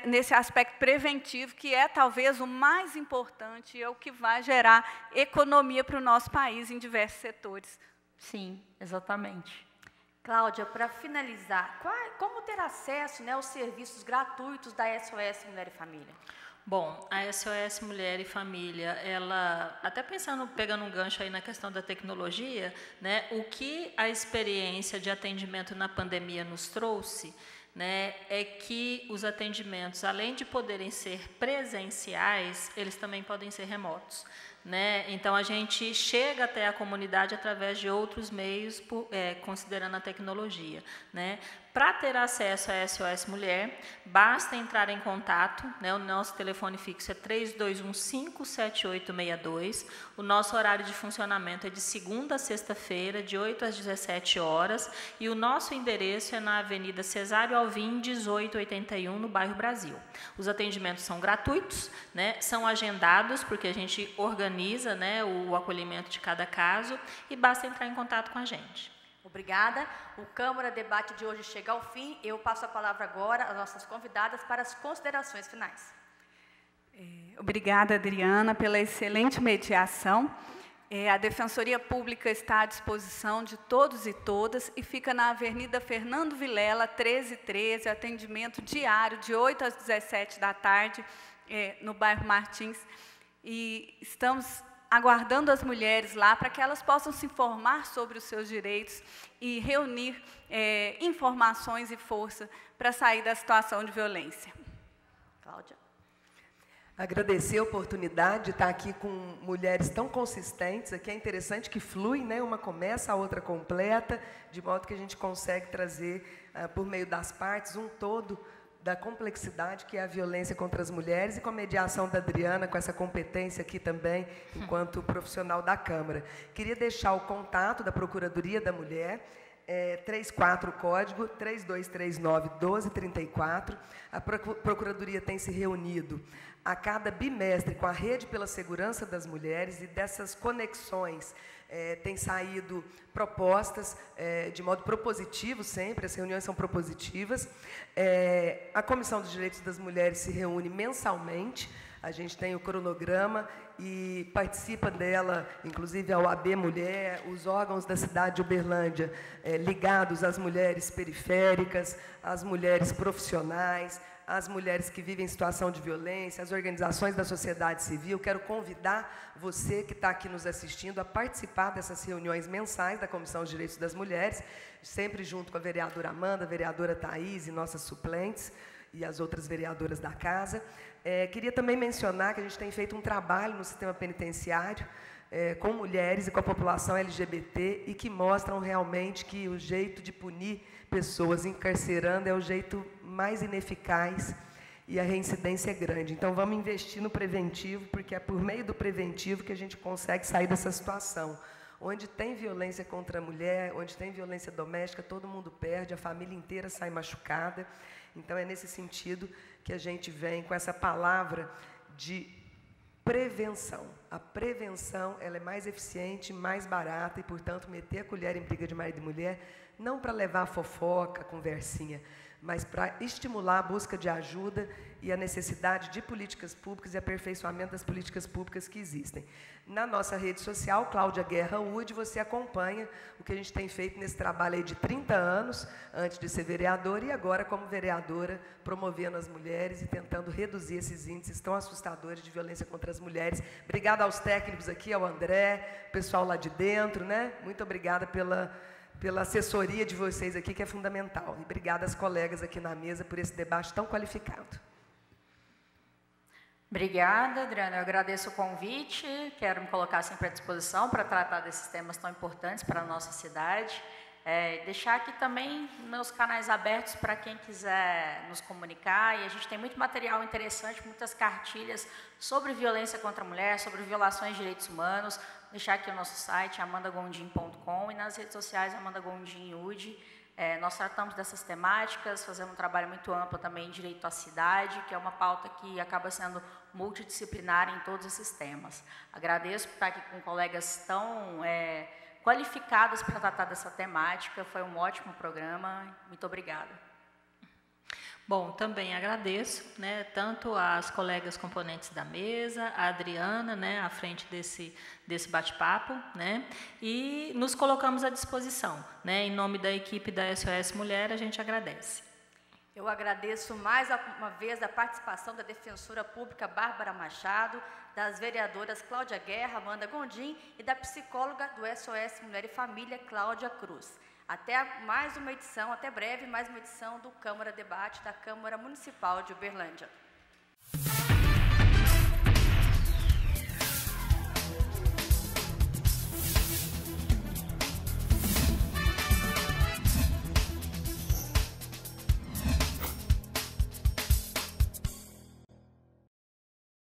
nesse aspecto preventivo, que é talvez o mais importante e é o que vai gerar economia para o nosso país em diversos setores. Sim, exatamente. Cláudia, para finalizar, como ter acesso, né, aos serviços gratuitos da SOS Mulher e Família? Bom, a SOS Mulher e Família, ela, até pegando um gancho aí na questão da tecnologia, né, o que a experiência de atendimento na pandemia nos trouxe, né, é que os atendimentos, além de poderem ser presenciais, eles também podem ser remotos. Né? Então, a gente chega até a comunidade através de outros meios, considerando a tecnologia. Né? Para ter acesso à SOS Mulher, basta entrar em contato, né? O nosso telefone fixo é 3215-7862, o nosso horário de funcionamento é de segunda a sexta-feira, de 8 às 17 horas, e o nosso endereço é na Avenida Cesário Alvim, 1881, no bairro Brasil. Os atendimentos são gratuitos, né? São agendados, porque a gente organiza, né, o acolhimento de cada caso, e basta entrar em contato com a gente. Obrigada. O Câmara Debate de hoje chega ao fim. Eu passo a palavra agora às nossas convidadas para as considerações finais. Obrigada, Adriana, pela excelente mediação. A Defensoria Pública está à disposição de todos e todas e fica na Avenida Fernando Vilela, 1313, atendimento diário, de 8 às 17 da tarde, no bairro Martins. E estamos aguardando as mulheres lá para que elas possam se informar sobre os seus direitos e reunir informações e força para sair da situação de violência. Cláudia. Agradecer a oportunidade de estar aqui com mulheres tão consistentes. Aqui é interessante que flui, né? Uma começa, a outra completa, de modo que a gente consegue trazer, por meio das partes, um todo da complexidade que é a violência contra as mulheres, e com a mediação da Adriana, com essa competência aqui também, enquanto profissional da Câmara. Queria deixar o contato da Procuradoria da Mulher, 34 código 3239-1234. A Procuradoria tem se reunido a cada bimestre com a Rede pela Segurança das Mulheres, e dessas conexões tem saído propostas de modo propositivo sempre, as reuniões são propositivas. A Comissão dos Direitos das Mulheres se reúne mensalmente, a gente tem o cronograma e participa dela, inclusive a OAB Mulher, os órgãos da cidade de Uberlândia, ligados às mulheres periféricas, às mulheres profissionais, às mulheres que vivem em situação de violência, às organizações da sociedade civil. Quero convidar você que está aqui nos assistindo a participar dessas reuniões mensais da Comissão dos Direitos das Mulheres, sempre junto com a vereadora Amanda, a vereadora Thaís e nossas suplentes, e as outras vereadoras da casa. Queria também mencionar que a gente tem feito um trabalho no sistema penitenciário com mulheres e com a população LGBT, e que mostram realmente que o jeito de punir pessoas encarcerando é o jeito mais ineficaz e a reincidência é grande. Então, vamos investir no preventivo, porque é por meio do preventivo que a gente consegue sair dessa situação. Onde tem violência contra a mulher, onde tem violência doméstica, todo mundo perde, a família inteira sai machucada. Então, é nesse sentido que a gente vem com essa palavra de prevenção. A prevenção, ela é mais eficiente, mais barata e, portanto, meter a colher em briga de marido e mulher, não para levar fofoca, conversinha, mas para estimular a busca de ajuda e a necessidade de políticas públicas e aperfeiçoamento das políticas públicas que existem. Na nossa rede social, Cláudia Guerra UD, você acompanha o que a gente tem feito nesse trabalho aí de 30 anos, antes de ser vereadora, e agora como vereadora, promovendo as mulheres e tentando reduzir esses índices tão assustadores de violência contra as mulheres. Obrigada aos técnicos aqui, ao André, pessoal lá de dentro, né? Muito obrigada pela assessoria de vocês aqui, que é fundamental. E obrigada às colegas aqui na mesa por esse debate tão qualificado. Obrigada, Adriana. Eu agradeço o convite. Quero me colocar sempre à disposição para tratar desses temas tão importantes para a nossa cidade. Deixar aqui também meus canais abertos para quem quiser nos comunicar. E a gente tem muito material interessante, muitas cartilhas sobre violência contra a mulher, sobre violações de direitos humanos. Deixar aqui o nosso site, amandagondim.com, e nas redes sociais, Amanda Gondim UD. Nós tratamos dessas temáticas, fazemos um trabalho muito amplo também em direito à cidade, que é uma pauta que acaba sendo multidisciplinar em todos esses temas. Agradeço por estar aqui com colegas tão qualificadas para tratar dessa temática. Foi um ótimo programa. Muito obrigada. Bom, também agradeço, né, tanto às colegas componentes da mesa, a Adriana, né, à frente desse bate-papo, né, e nos colocamos à disposição, né, em nome da equipe da SOS Mulher, a gente agradece. Eu agradeço mais uma vez a participação da defensora pública Bárbara Machado, das vereadoras Cláudia Guerra, Amanda Gondim e da psicóloga do SOS Mulher e Família, Cláudia Cruz. Até mais uma edição, até breve, mais uma edição do Câmara Debate da Câmara Municipal de Uberlândia.